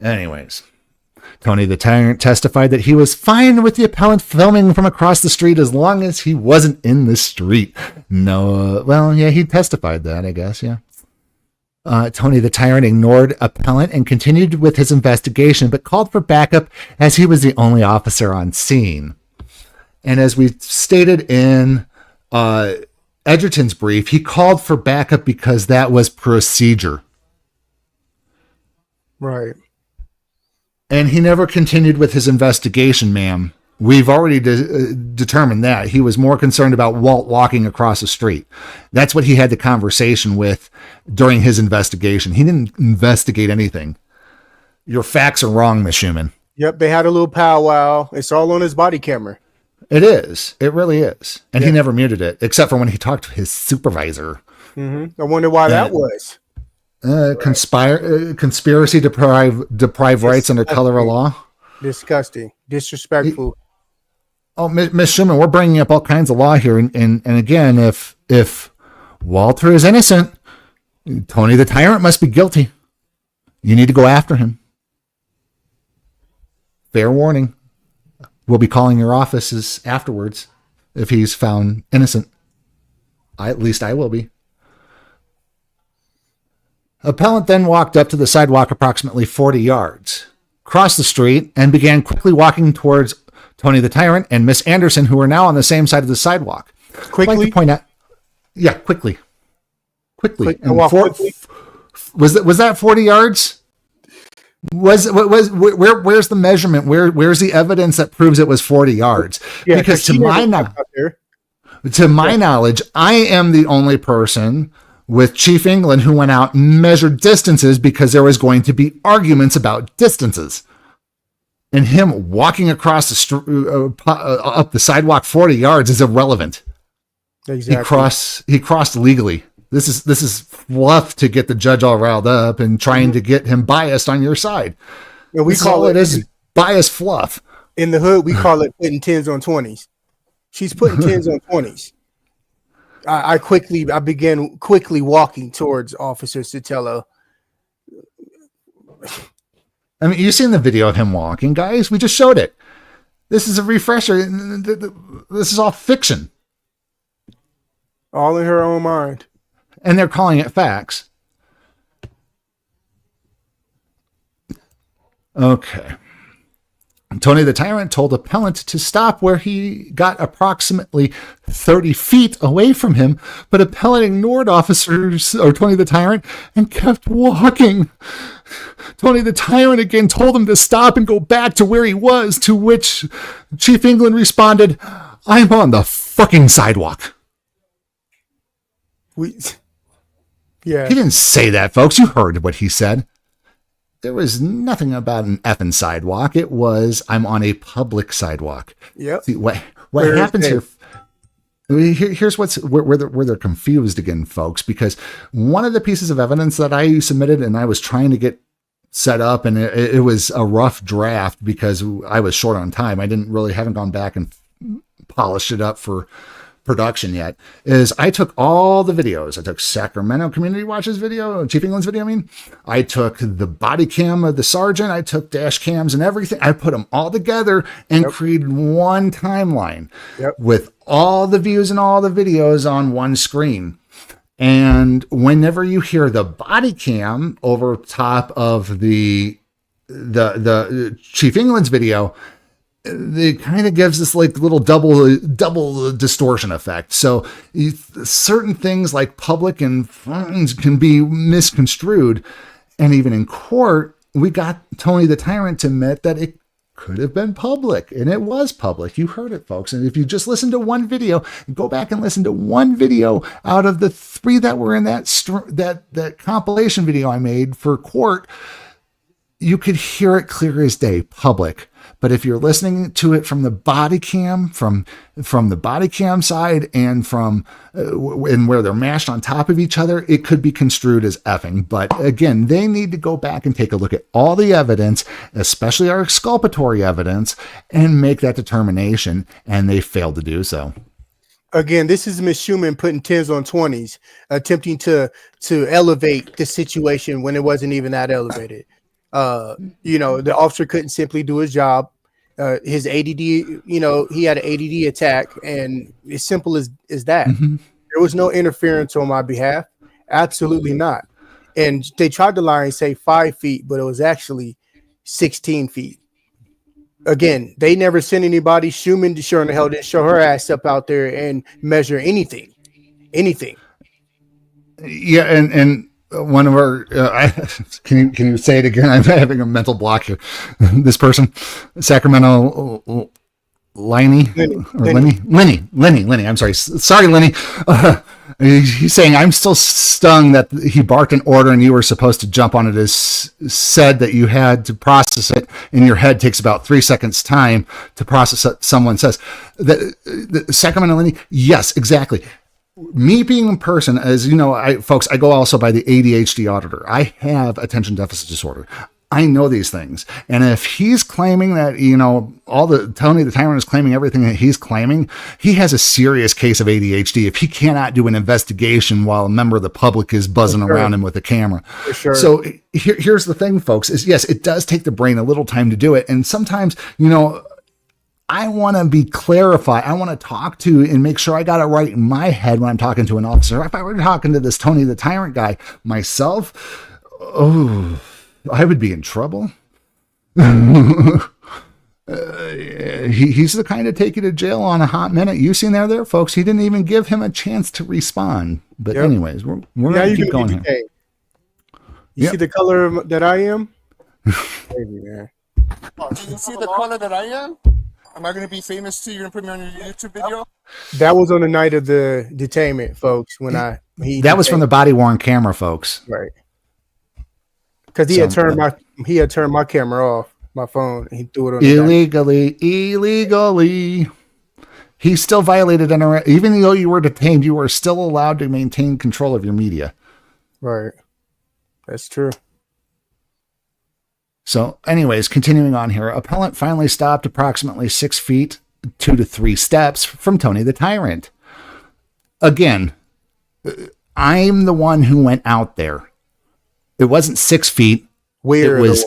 Anyways, Tony the Tyrant testified that he was fine with the appellant filming from across the street as long as he wasn't in the street. No, well, yeah, he testified that, I guess. Yeah. Tony the Tyrant ignored appellant and continued with his investigation, but called for backup as he was the only officer on scene. And as we stated in Edgerton's brief, he called for backup because that was procedure. Right. And he never continued with his investigation, ma'am. We've already determined that. He was more concerned about Walt walking across the street. That's what he had the conversation with during his investigation. He didn't investigate anything. Your facts are wrong, Miss Schumann. Yep, they had a little powwow. It's all on his body camera. It is. It really is. And he never muted it, except for when he talked to his supervisor. Mm-hmm. I wonder why that was. Conspiracy to deprive rights under color of law. Disgusting, disrespectful. Miss Schumann, we're bringing up all kinds of law here, and again, if Walter is innocent, Tony the Tyrant must be guilty. You need to go after him. Fair warning. We'll be calling your offices afterwards if he's found innocent. At least I will be. Appellant then walked up to the sidewalk approximately 40 yards, crossed the street, and began quickly walking towards Tony the Tyrant and Miss Anderson, who are now on the same side of the sidewalk. Quickly? I'd like to point out, yeah, quickly. Quickly. Quickly. Was that 40 yards? Where's the measurement? Where's the evidence that proves it was 40 yards? Yeah, because to my knowledge, I am the only person with Chief England who went out and measured distances because there was going to be arguments about distances. And him walking across the up the sidewalk 40 yards is irrelevant. Exactly. He crossed legally. This is fluff to get the judge all riled up and trying to get him biased on your side. And we call it bias fluff. In the hood, we call it putting 10s on 20s. She's putting 10s on 20s. I began quickly walking towards Officer Sotelo. I mean, you've seen the video of him walking, guys. We just showed it. This is a refresher. This is all fiction. All in her own mind. And they're calling it facts. Okay. Tony the Tyrant told appellant to stop where he got approximately 30 feet away from him, but appellant ignored officers or Tony the Tyrant and kept walking. Tony the Tyrant again told him to stop and go back to where he was, to which Chief England responded, "I'm on the fucking sidewalk." Yeah. He didn't say that, folks. You heard what he said. There was nothing about an effing sidewalk. It was, I'm on a public sidewalk. Yep. See, what happens here? Here's where they're confused again, folks, because one of the pieces of evidence that I submitted and I was trying to get set up, and it was a rough draft because I was short on time. Haven't gone back and polished it up for production yet, is I took all the videos. I took Sacramento Community Watch's video, Chief England's video, I took the body cam of the sergeant, I took dash cams and everything. I put them all together and created one timeline with all the views and all the videos on one screen. And whenever you hear the body cam over top of the Chief England's video, it kind of gives this like little double distortion effect. So certain things like public and funds can be misconstrued. And even in court, we got Tony the Tyrant to admit that it could have been public, and it was public. You heard it, folks. And if you just listen to one video, go back and listen to one video out of the 3 that were in that compilation video I made for court, you could hear it clear as day, public. But if you're listening to it from the body cam, from the body cam side and from and where they're mashed on top of each other, it could be construed as effing. But again, they need to go back and take a look at all the evidence, especially our exculpatory evidence, and make that determination. And they failed to do so. Again, this is Ms. Schumann putting 10s on 20s, attempting to elevate the situation when it wasn't even that elevated. The officer couldn't simply do his job. His ADD, he had an ADD attack, and as simple as that. Mm-hmm. There was no interference on my behalf. Absolutely not. And they tried to lie and say 5 feet, but it was actually 16 feet. Again, they never sent anybody. Schumann sure in the hell didn't show her ass up out there and measure anything. Yeah, and one of our can you say it again? I'm having a mental block here. This person, Sacramento Lenny. I'm sorry, Lenny. He's saying, I'm still stung that he barked an order and you were supposed to jump on it. As said that you had to process it in your head takes about 3 seconds time to process what someone says. The Sacramento Lenny, yes, exactly. me being in person, as you know, I go also by the ADHD auditor. I have attention deficit disorder. I know these things. And if he's claiming that, Tony the Tyrant is claiming everything that he's claiming, he has a serious case of ADHD if he cannot do an investigation while a member of the public is buzzing around him with a camera. For sure. So here's the thing, folks, is yes, it does take the brain a little time to do it. And sometimes, I want to be clarified. I want to talk to and make sure I got it right in my head when I'm talking to an officer. If I were talking to this Tony the Tyrant guy myself, I would be in trouble. He's the kind to take you to jail on a hot minute. You seen there, folks. He didn't even give him a chance to respond. But anyways, we're going to keep going here. You see the color that I am? Crazy, man. You see the color that I am? Am I going to be famous too? You're going to put me on your YouTube video? That was on the night of the detainment, folks. When that was from the body worn camera, folks. Right. Because he had turned my camera off, my phone. And he threw it on illegally. He still violated even though you were detained, you were still allowed to maintain control of your media. Right. That's true. So anyways, continuing on here, appellant finally stopped approximately 6 feet, 2 to 3 steps from Tony the Tyrant. Again, I'm the one who went out there. It wasn't 6 feet. It was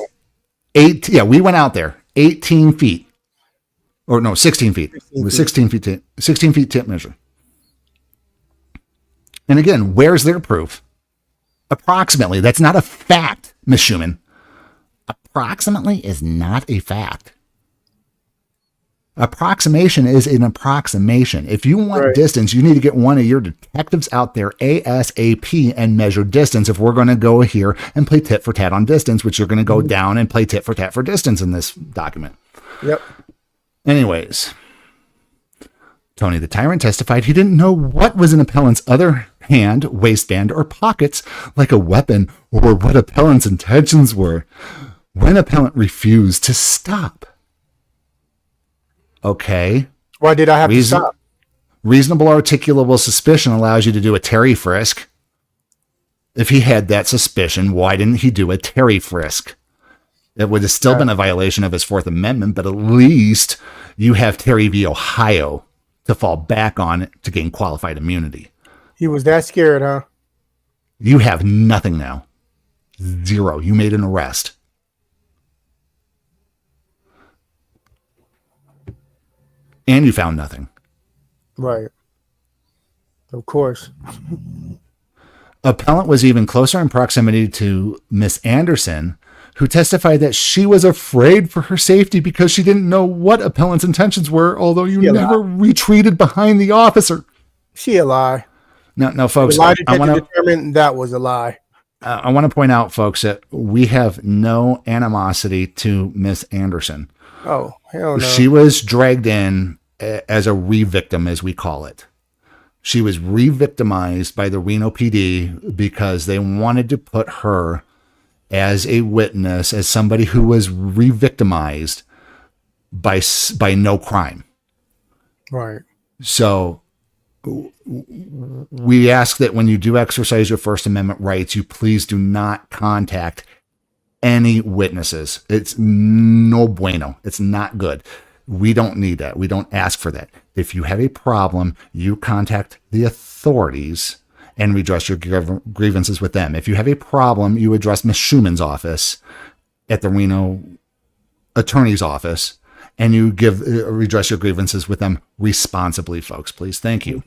8. Yeah, we went out there 18 feet or no, 16 feet. It was 16 feet, 16 feet tip measure. And again, where's their proof? Approximately. That's not a fact, Ms. Schumann. Approximately is not a fact. Approximation is an approximation. If you want distance, you need to get one of your detectives out there ASAP and measure distance. If we're going to go here and play tit for tat on distance, which you're going to go down and play tit for tat for distance in this document. Yep. Anyways, Tony the Tyrant testified he didn't know what was in appellant's other hand, waistband, or pockets, like a weapon, or what appellant's intentions were when appellant refused to stop. Okay. Why did I have to stop? Reasonable articulable suspicion allows you to do a Terry frisk. If he had that suspicion, why didn't he do a Terry frisk? It would have still been a violation of his Fourth Amendment, but at least you have Terry v. Ohio to fall back on to gain qualified immunity. He was that scared, huh? You have nothing now. 0. You made an arrest. And you found nothing. Right. Of course. Appellant was even closer in proximity to Miss Anderson, who testified that she was afraid for her safety because she didn't know what appellant's intentions were, although you never retreated behind the officer. She a lie. No, folks. I want to determine that was a lie. I want to point out, folks, that we have no animosity to Miss Anderson. Oh, hell no. She was dragged in as a re-victim, as we call it. She was re-victimized by the Reno PD because they wanted to put her as a witness, as somebody who was re-victimized by no crime. Right. So we ask that when you do exercise your First Amendment rights, you please do not contact any witnesses. It's no bueno. It's not good. We don't need that. We don't ask for that. If you have a problem, you contact the authorities and redress your grievances with them. If you have a problem, you address Ms. Schumann's office at the Reno attorney's office, and you redress your grievances with them responsibly, folks. Please. Thank you.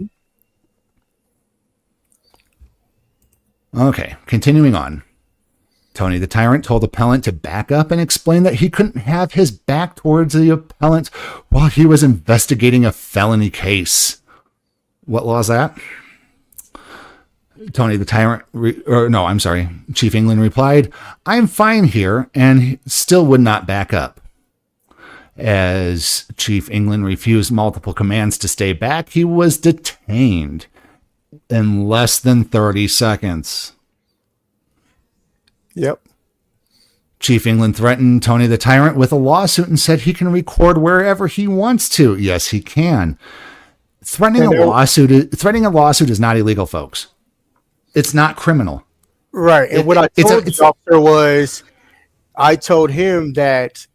Okay, continuing on. Tony the Tyrant told the appellant to back up and explain that he couldn't have his back towards the appellant while he was investigating a felony case. What law is that? Tony the Tyrant, Chief England replied, "I'm fine here," and still would not back up. As Chief England refused multiple commands to stay back, he was detained in less than 30 seconds. Yep. Chief England threatened Tony the Tyrant with a lawsuit and said he can record wherever he wants to. Yes, he can. threatening a lawsuit is not illegal, folks. It's not criminal. Right. And what I told the officer was, I told him that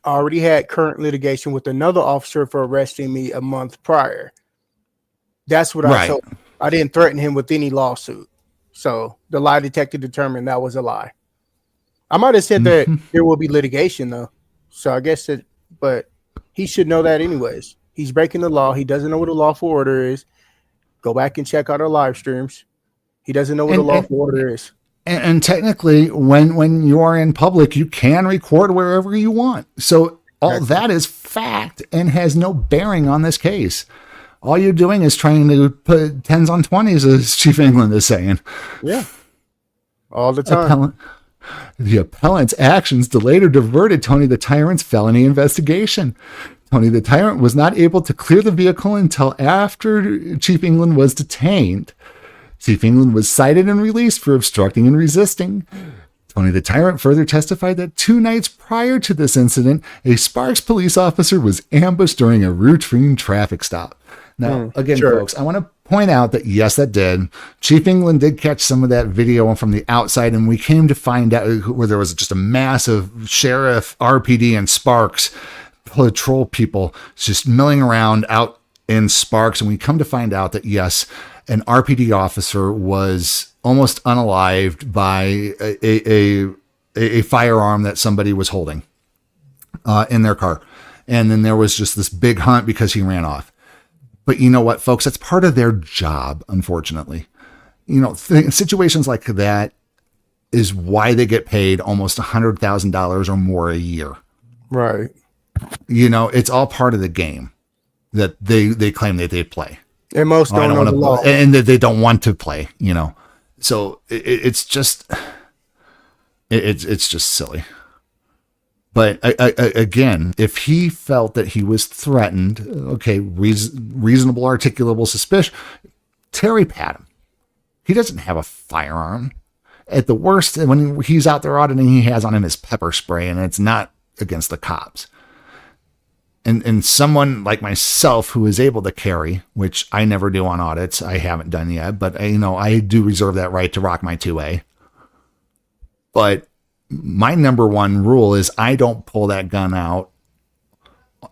I already had current litigation with another officer for arresting me a month prior. That's what I told him. I didn't threaten him with any lawsuit. So the lie detector determined that was a lie. I might have said that there will be litigation though. So I guess but he should know that anyways. He's breaking the law. He doesn't know what a lawful order is. Go back and check out our live streams. He doesn't know what a lawful order is. And technically, when you are in public, you can record wherever you want. So all that is fact and has no bearing on this case. All you're doing is trying to put 10s on 20s, as Chief England is saying. Yeah. All the time. The appellant's actions delayed or diverted Tony the Tyrant's felony investigation. Tony the Tyrant was not able to clear the vehicle until after Chief England was detained. Chief England was cited and released for obstructing and resisting. Tony the Tyrant further testified that 2 nights prior to this incident, a Sparks police officer was ambushed during a routine traffic stop. Now, again, folks, I want to point out that, yes, that did. Chief England did catch some of that video from the outside, and we came to find out where there was just a massive sheriff, RPD, and Sparks patrol people just milling around out in Sparks. And we come to find out that, yes, an RPD officer was almost unalived by a firearm that somebody was holding in their car. And then there was just this big hunt because he ran off. But you know what, folks? That's part of their job, unfortunately. You know, situations like that is why they get paid almost $100,000 or more a year. Right. You know, it's all part of the game that they claim that they play. And most don't know the law. And that they don't want to play, you know. So it's just silly. But again, if he felt that he was threatened, okay, reasonable, articulable suspicion, Terry pat him. He doesn't have a firearm. At the worst, when he's out there auditing, he has on him his pepper spray, and it's not against the cops. And someone like myself who is able to carry, which I never do on audits, I haven't done yet, but I do reserve that right to rock my 2A. But my number one rule is I don't pull that gun out,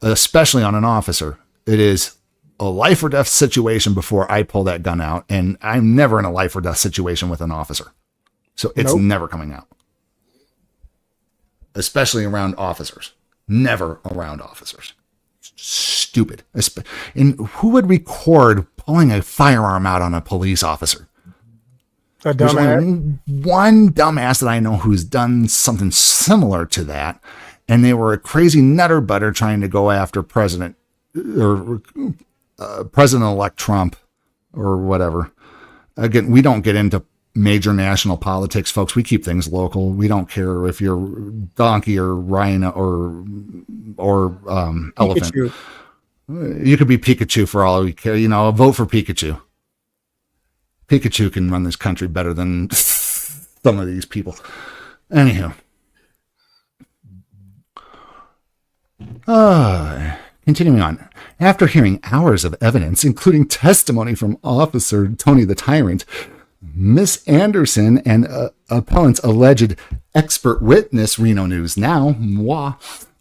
especially on an officer. It is a life or death situation before I pull that gun out. And I'm never in a life or death situation with an officer. So it's never coming out, especially around officers, never around officers. Stupid. And who would record pulling a firearm out on a police officer? A There's dumbass. only one dumbass that I know who's done something similar to that, and they were a crazy nutter butter trying to go after President-elect Trump or whatever. Again, we don't get into major national politics, folks. We keep things local. We don't care if you're donkey or rhino or elephant. Pikachu. You could be Pikachu for all we care. Vote for Pikachu. Pikachu can run this country better than some of these people. Anyhow. Continuing on. After hearing hours of evidence, including testimony from Officer Tony the Tyrant, Miss Anderson and appellant's alleged expert witness, Reno News Now,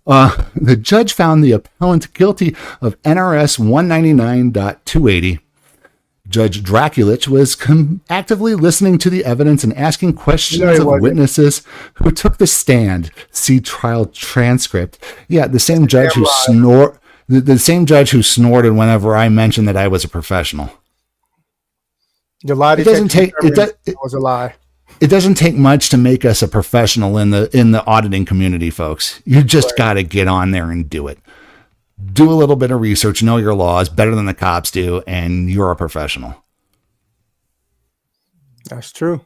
the judge found the appellant guilty of NRS 199.280. Judge Draculich was actively listening to the evidence and asking questions of witnesses who took the stand. See trial transcript. Yeah, the same judge who the same judge who snorted whenever I mentioned that I was a professional. The lie was a lie. It doesn't take much to make us a professional in the auditing community, folks. You just got to get on there and do it. Do a little bit of research, know your laws better than the cops do, and you're a professional. That's true.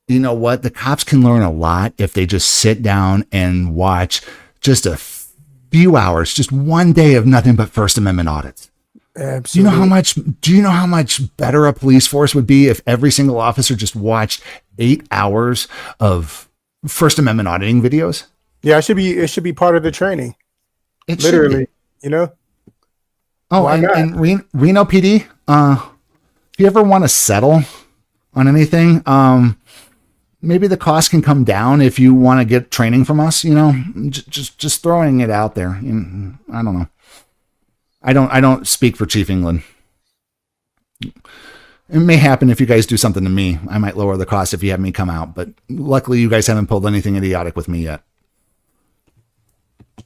You know what? The cops can learn a lot if they just sit down and watch just a few hours, just one day of nothing but First Amendment audits. Absolutely. Do you know how much better a police force would be if every single officer just watched 8 hours of First Amendment auditing videos? Yeah, it should be part of the training. It literally, should be. Oh, Why not? and Reno PD, if you ever want to settle on anything, maybe the cost can come down if you want to get training from us, just throwing it out there. I don't know. I don't speak for Chief England. It may happen if you guys do something to me. I might lower the cost if you have me come out, but luckily you guys haven't pulled anything idiotic with me yet.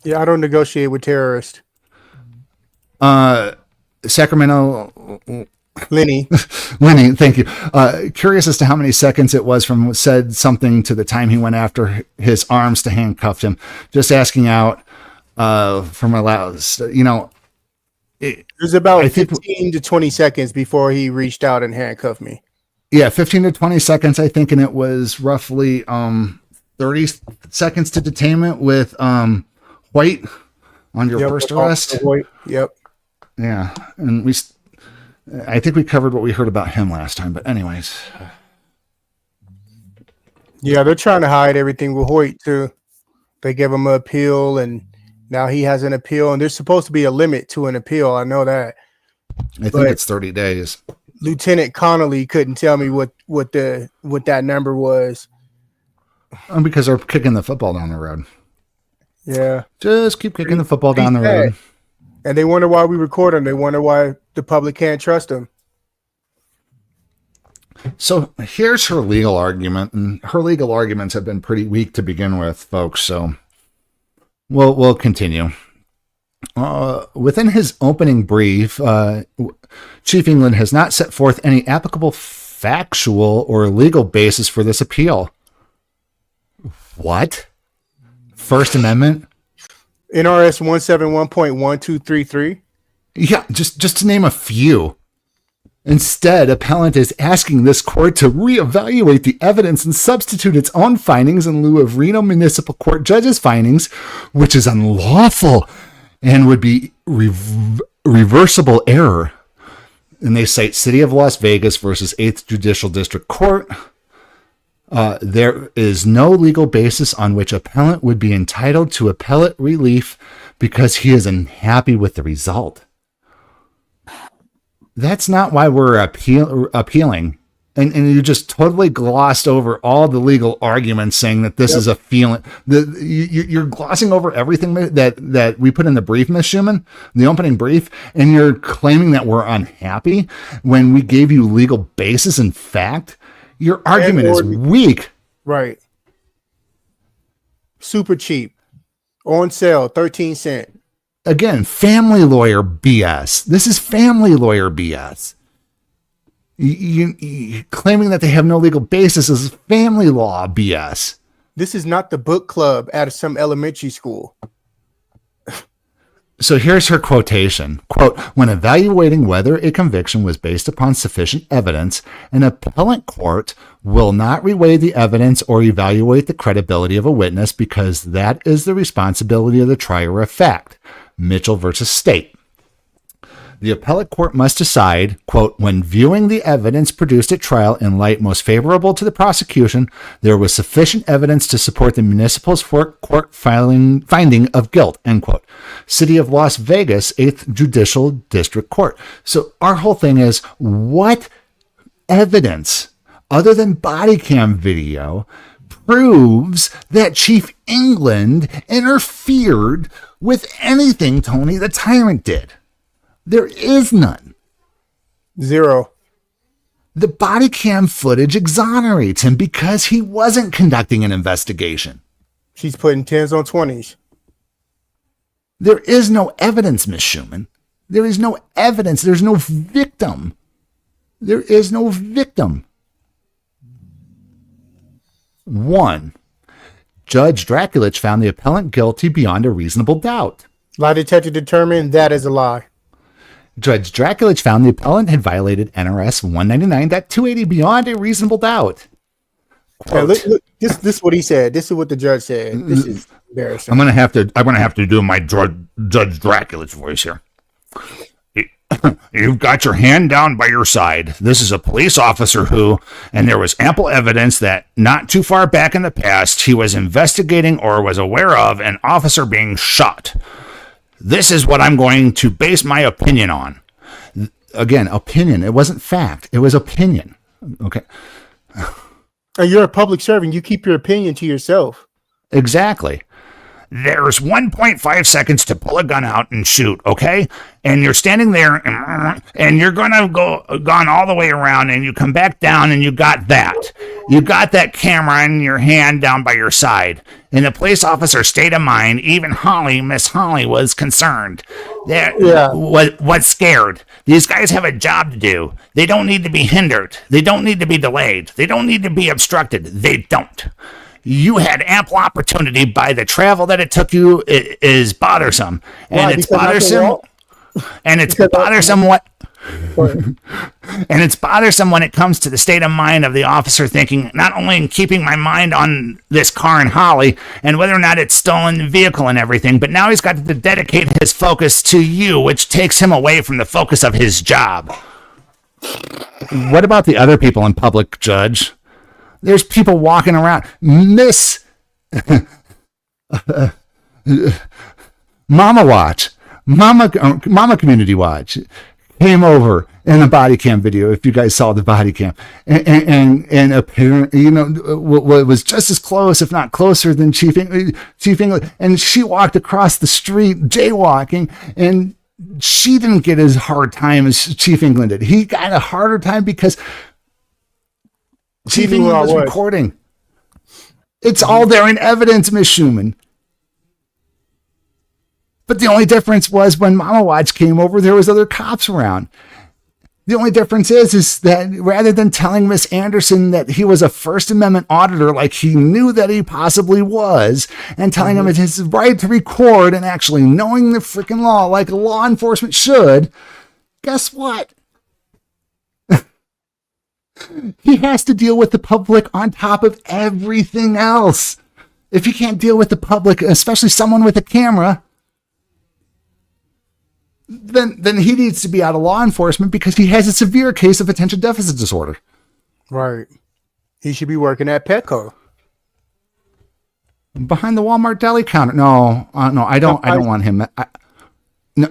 Yeah, I don't negotiate with terrorists. Sacramento Lenny, thank you. Curious as to how many seconds it was from said something to the time he went after his arms to handcuff him. Just asking out from our last, it was about 15 to 20 seconds before he reached out and handcuffed me. Yeah, 15 to 20 seconds, I think, and it was roughly 30 seconds to detainment with White on your first arrest. Yep. Yeah, and I think we covered what we heard about him last time, but anyways. Yeah, they're trying to hide everything with Hoyt too. They gave him an appeal, and now he has an appeal, and there's supposed to be a limit to an appeal. I know that. I think it's 30 days. Lieutenant Connolly couldn't tell me what that number was. Because they're kicking the football down the road. Yeah. Just keep kicking the football down the road. And they wonder why we record them. They wonder why the public can't trust them. So here's her legal argument, and her legal arguments have been pretty weak to begin with, folks. So we'll continue. Within his opening brief, Chief England has not set forth any applicable factual or legal basis for this appeal. What? First Amendment? NRS 171.1233. Yeah, just to name a few. Instead, appellant is asking this court to reevaluate the evidence and substitute its own findings in lieu of Reno Municipal Court judge's findings, which is unlawful and would be reversible error. And they cite City of Las Vegas versus 8th Judicial District Court. There is no legal basis on which appellant would be entitled to appellate relief because he is unhappy with the result. That's not why we're appealing. And you just totally glossed over all the legal arguments saying that this is a feeling. You're glossing over everything that we put in the brief, Ms. Schumann, the opening brief, and you're claiming that we're unhappy when we gave you legal basis and fact. Your argument is weak. Right. Super cheap. On sale, 13 cents. Again, family lawyer BS. This is family lawyer BS. You claiming that they have no legal basis is family law BS. This is not the book club at some elementary school. So here's her quotation. Quote, when evaluating whether a conviction was based upon sufficient evidence, an appellate court will not reweigh the evidence or evaluate the credibility of a witness because that is the responsibility of the trier of fact. Mitchell versus State. The appellate court must decide, quote, when viewing the evidence produced at trial in light most favorable to the prosecution, there was sufficient evidence to support the municipal court finding of guilt, end quote. City of Las Vegas, 8th Judicial District Court. So our whole thing is, what evidence other than body cam video proves that Chief England interfered with anything Tony the Tyrant did? There is none. Zero. The body cam footage exonerates him because he wasn't conducting an investigation. She's putting 10s on 20s. There is no evidence, Miss Schumann. There is no evidence. There's no victim. There is no victim. 1. Judge Draculich found the appellant guilty beyond a reasonable doubt. Lie detector determined that is a lie. Judge Draculich found the appellant had violated NRS 199.280 beyond a reasonable doubt. Yeah, look, this is what he said. This is what the judge said. This is embarrassing. I'm gonna have to do my Judge Draculich voice here. You've got your hand down by your side. This is a police officer and there was ample evidence that not too far back in the past, he was investigating or was aware of an officer being shot. This is what I'm going to base my opinion on. Again, opinion. It wasn't fact. It was opinion. Okay. You're a public servant. You keep your opinion to yourself. Exactly. There's 1.5 seconds to pull a gun out and shoot, okay? And you're standing there, and you're gone all the way around, and you come back down, and you got that. You got that camera in your hand down by your side. In the police officer's state of mind, even Miss Holly was concerned. Was scared. These guys have a job to do. They don't need to be hindered. They don't need to be delayed. They don't need to be obstructed. They don't. You had ample opportunity. By the travel that it took you is bothersome, and it's bothersome, and it's bothersome and it's bothersome when it comes to the state of mind of the officer, thinking not only in keeping my mind on this car in Holly and whether or not it's stolen vehicle and everything, but now he's got to dedicate his focus to you, which takes him away from the focus of his job. What about the other people in public, Judge? There's people walking around. Miss Mama Watch, Mama Community Watch came over in the body cam video. If you guys saw the body cam, and apparently, what was just as close, if not closer, than Chief England, and she walked across the street jaywalking, and she didn't get as hard time as Chief England did. He got a harder time because Chief England was recording. It's all there in evidence, Miss Schumann. But the only difference was when Mama Watch came over, there was other cops around. The only difference is that rather than telling Miss Anderson that he was a First Amendment auditor like he knew that he possibly was, and telling him it's his right to record and actually knowing the freaking law like law enforcement should, guess what? He has to deal with the public on top of everything else. If he can't deal with the public, especially someone with a camera, then he needs to be out of law enforcement because he has a severe case of attention deficit disorder. Right. He should be working at Petco. Behind the Walmart deli counter. No, I don't want him.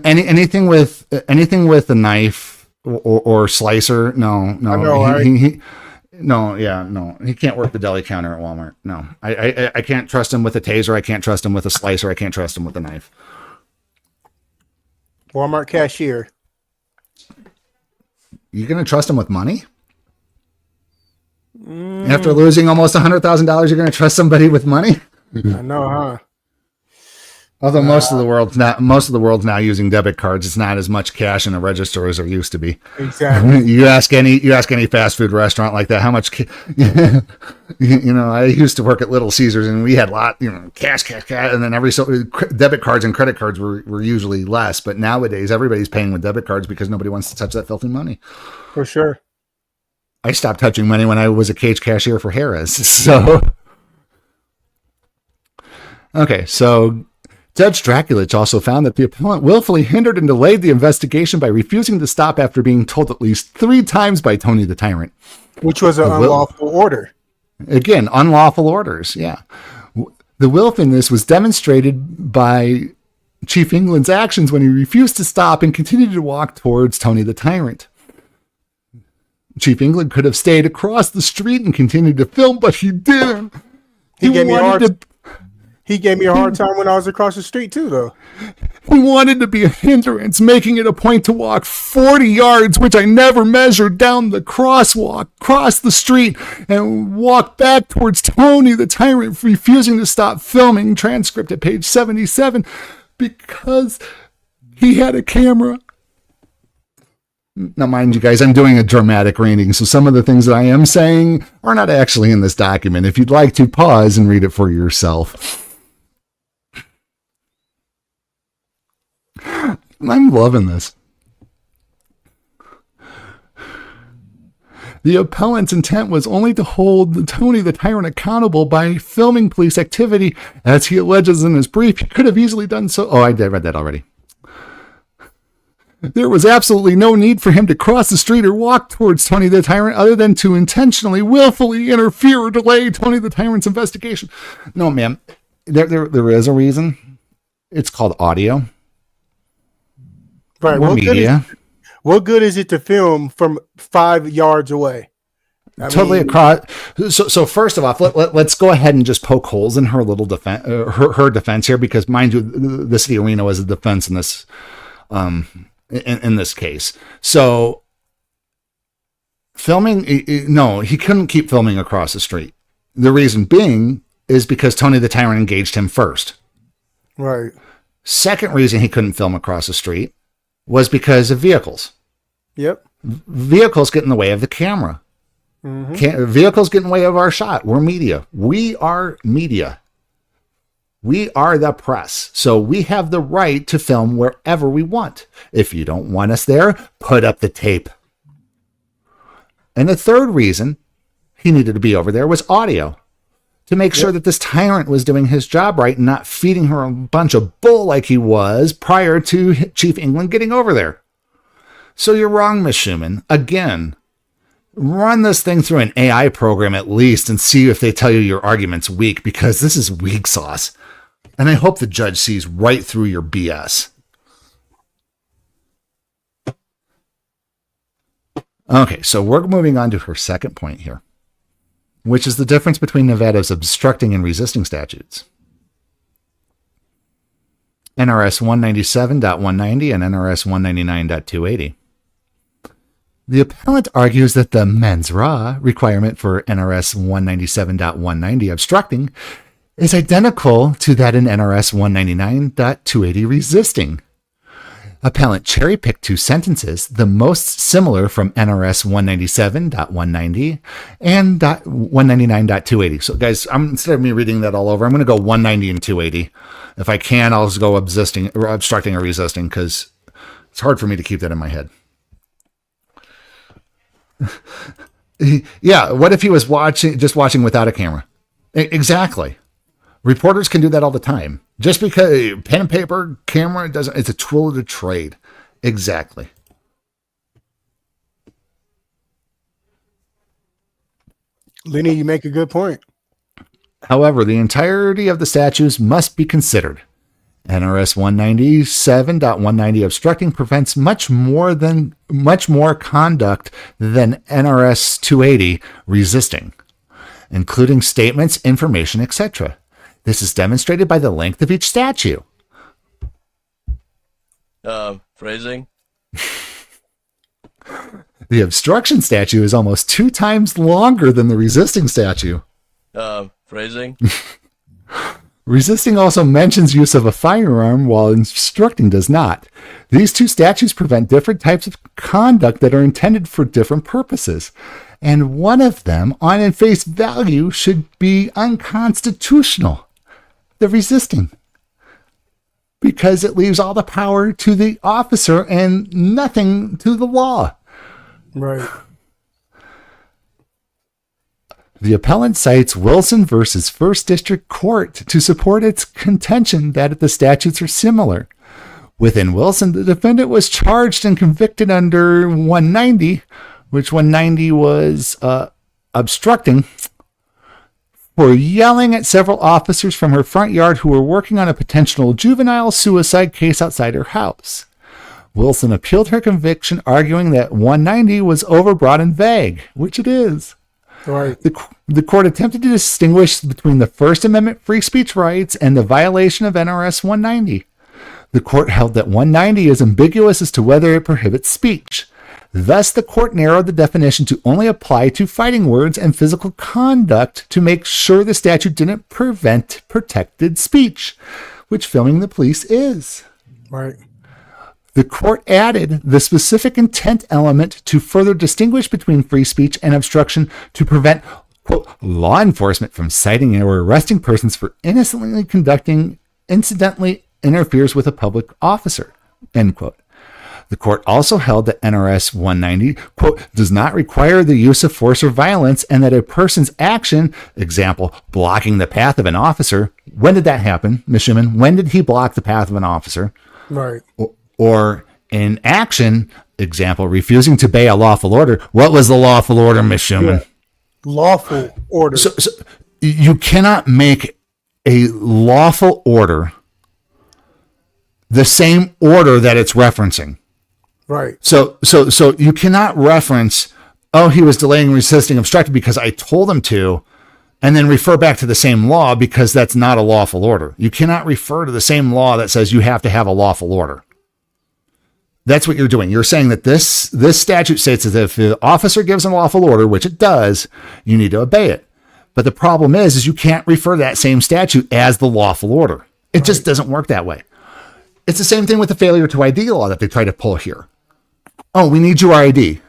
Anything with a knife or slicer. No. I know, right? He can't work the deli counter at Walmart. No, I can't trust him with a taser. I can't trust him with a slicer. I can't trust him with a knife. Walmart cashier. You gonna trust him with money? After losing almost $100,000, you're gonna trust somebody with money? I know, huh? Although most of the world's now using debit cards, it's not as much cash in a register as there used to be. Exactly. You ask any fast food restaurant like that, how much? I used to work at Little Caesars, and we had cash, and then debit cards and credit cards were usually less. But nowadays, everybody's paying with debit cards because nobody wants to touch that filthy money. For sure. I stopped touching money when I was a cage cashier for Harris. So, okay, so. Judge Draculich also found that the appellant willfully hindered and delayed the investigation by refusing to stop after being told at least 3 times by Tony the Tyrant. Which was an unlawful order. Again, unlawful orders, yeah. The willfulness was demonstrated by Chief England's actions when he refused to stop and continued to walk towards Tony the Tyrant. Chief England could have stayed across the street and continued to film, but he didn't. He gave me a hard time when I was across the street too, though. He wanted to be a hindrance, making it a point to walk 40 yards, which I never measured, down the crosswalk, cross the street, and walk back towards Tony the Tyrant, refusing to stop filming. Transcript at page 77, because he had a camera. Now, mind you guys, I'm doing a dramatic reading, so some of the things that I am saying are not actually in this document. If you'd like to, pause and read it for yourself. I'm loving this. The appellant's intent was only to hold Tony the Tyrant accountable by filming police activity, as he alleges in his brief. He could have easily done so. Oh, I read that already. There was absolutely no need for him to cross the street or walk towards Tony the Tyrant other than to intentionally, willfully interfere or delay Tony the Tyrant's investigation. No, ma'am. There is a reason. It's called audio. Right. We're media. What good is it to film from 5 yards away? Totally across. So first of all, let's go ahead and just poke holes in her little defense, her defense here, because mind you, the city of Reno is a defense in this, in this case. So filming, no, he couldn't keep filming across the street. The reason being is because Tony the Tyrant engaged him first. Right. Second reason he couldn't film across the street was because of vehicles. Yep. Vehicles get in the way of the camera. Mm-hmm. Vehicles get in the way of our shot. We're media. We are media. We are the press. So we have the right to film wherever we want. If you don't want us there, put up the tape. And the third reason he needed to be over there was audio. To make sure that this tyrant was doing his job right and not feeding her a bunch of bull like he was prior to Chief England getting over there. So you're wrong, Miss Schumann. Again, run this thing through an AI program at least and see if they tell you your argument's weak, because this is weak sauce. And I hope the judge sees right through your BS. Okay, so we're moving on to her second point here, which is the difference between Nevada's obstructing and resisting statutes. NRS 197.190 and NRS 199.280. The appellant argues that the mens rea requirement for NRS 197.190 obstructing is identical to that in NRS 199.280 resisting. Appellant cherry-picked two sentences, the most similar from NRS 197.190 and 199.280. So guys, instead of me reading that all over, I'm going to go 190 and 280. If I can, I'll just go obstructing or resisting, because it's hard for me to keep that in my head. Yeah, what if he was just watching without a camera? Exactly. Reporters can do that all the time. Just because pen and paper, camera, it's a tool of the trade. Exactly. Lenny, you make a good point. However, the entirety of the statutes must be considered. NRS 197.190 obstructing prevents much more conduct than NRS 280 resisting, including statements, information, etc. This is demonstrated by the length of each statute. Phrasing? The obstruction statute is almost 2 times longer than the resisting statute. Phrasing? Resisting also mentions use of a firearm, while obstructing does not. These two statutes prevent different types of conduct that are intended for different purposes, and one of them, on its face value, should be unconstitutional. The resisting, because it leaves all the power to the officer and nothing to the law. Right. The appellant cites Wilson versus First District Court to support its contention that the statutes are similar. Within Wilson, the defendant was charged and convicted under 190, which 190 was obstructing, for yelling at several officers from her front yard who were working on a potential juvenile suicide case outside her house. Wilson appealed her conviction, arguing that 190 was overbroad and vague, which it is. Right. The court attempted to distinguish between the First Amendment free speech rights and the violation of NRS 190. The court held that 190 is ambiguous as to whether it prohibits speech. Thus, the court narrowed the definition to only apply to fighting words and physical conduct to make sure the statute didn't prevent protected speech, which filming the police is. Right. The court added the specific intent element to further distinguish between free speech and obstruction to prevent, quote, law enforcement from citing or arresting persons for innocently conducting incidentally interferes with a public officer, end quote. The court also held that NRS 190, quote, does not require the use of force or violence, and that a person's action, example, blocking the path of an officer. When did that happen, Ms. Schumann? When did he block the path of an officer? Right. Or in action, example, refusing to obey a lawful order. What was the lawful order, Ms. Schumann? Yeah. Lawful order. So you cannot make a lawful order the same order that it's referencing. Right. So you cannot reference, oh, he was delaying, resisting, obstructing because I told him to, and then refer back to the same law because that's not a lawful order. You cannot refer to the same law that says you have to have a lawful order. That's what you're doing. You're saying that this statute states that if the officer gives a lawful order, which it does, you need to obey it. But the problem is you can't refer to that same statute as the lawful order. It just doesn't work that way. It's the same thing with the failure to ID law that they try to pull here. Oh, we need your ID.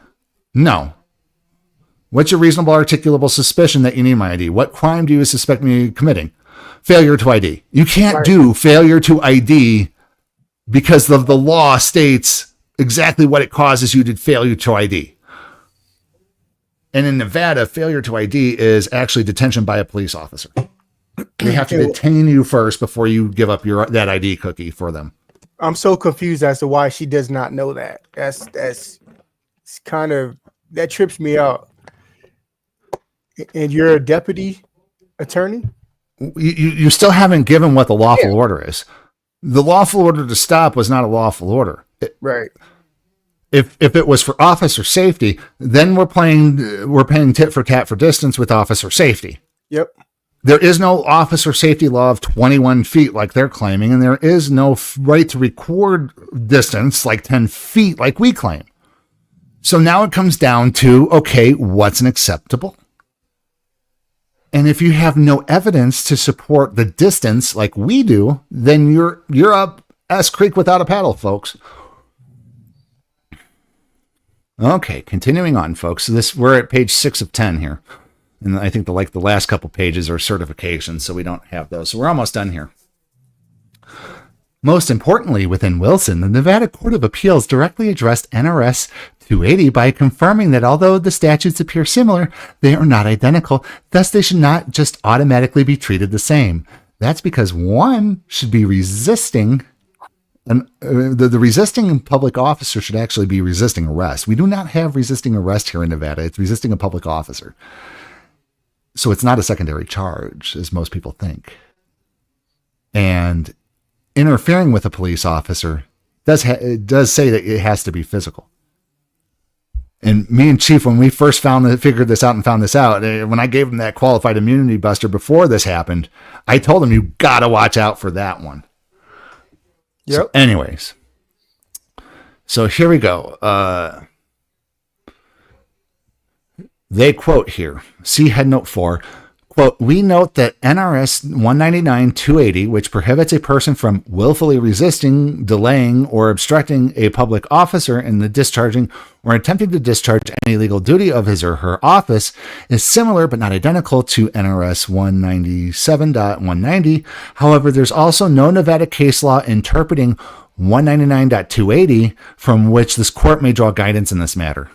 No. What's your reasonable articulable suspicion that you need my ID? What crime do you suspect me committing? Failure to ID. You can't do failure to ID because the law states exactly what it causes you to failure to ID. And in Nevada, failure to ID is actually detention by a police officer. They have to detain you first before you give up that ID cookie for them. I'm so confused as to why she does not know that. That's kind of, that trips me out. And you're a deputy attorney? You still haven't given what the lawful order is. The lawful order to stop was not a lawful order. Right. If it was for officer safety, then we're paying tit for tat for distance with officer safety. Yep. There is no officer safety law of 21 feet like they're claiming, and there is no right to record distance like 10 feet like we claim. So now it comes down to, okay, what's an acceptable? And if you have no evidence to support the distance like we do, then you're up S Creek without a paddle, folks. Okay, continuing on, folks. So we're at page 6 of 10 here. And I think the last couple pages are certifications, so we don't have those. So we're almost done here. Most importantly, within Wilson, the Nevada Court of Appeals directly addressed NRS 280 by confirming that although the statutes appear similar, they are not identical. Thus, they should not just automatically be treated the same. That's because one should be resisting, and the resisting public officer should actually be resisting arrest. We do not have resisting arrest here in Nevada. It's resisting a public officer. So it's not a secondary charge, as most people think. And interfering with a police officer does say that it has to be physical. And me and Chief, when we first figured this out and found this out, when I gave him that qualified immunity buster before this happened, I told him, you got to watch out for that one. Yep. So anyways, so here we go. They quote here, see head note 4, quote, we note that NRS 199-280, which prohibits a person from willfully resisting, delaying, or obstructing a public officer in the discharging or attempting to discharge any legal duty of his or her office, is similar but not identical to NRS 197.190. However, there's also no Nevada case law interpreting 199.280 from which this court may draw guidance in this matter.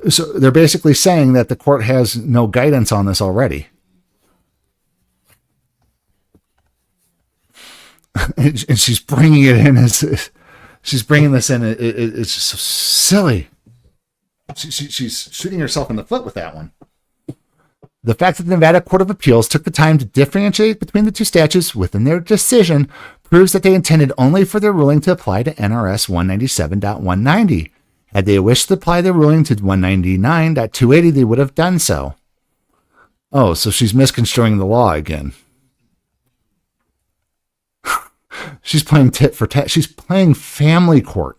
So they're basically saying that the court has no guidance on this already. And she's bringing it in she's bringing this in. It's just so silly. She's shooting herself in the foot with that one. The fact that the Nevada Court of Appeals took the time to differentiate between the two statutes within their decision proves that they intended only for their ruling to apply to NRS 197.190. Had they wished to apply their ruling to 199.280, they would have done so. Oh, so she's misconstruing the law again. She's playing tit for tat. She's playing family court.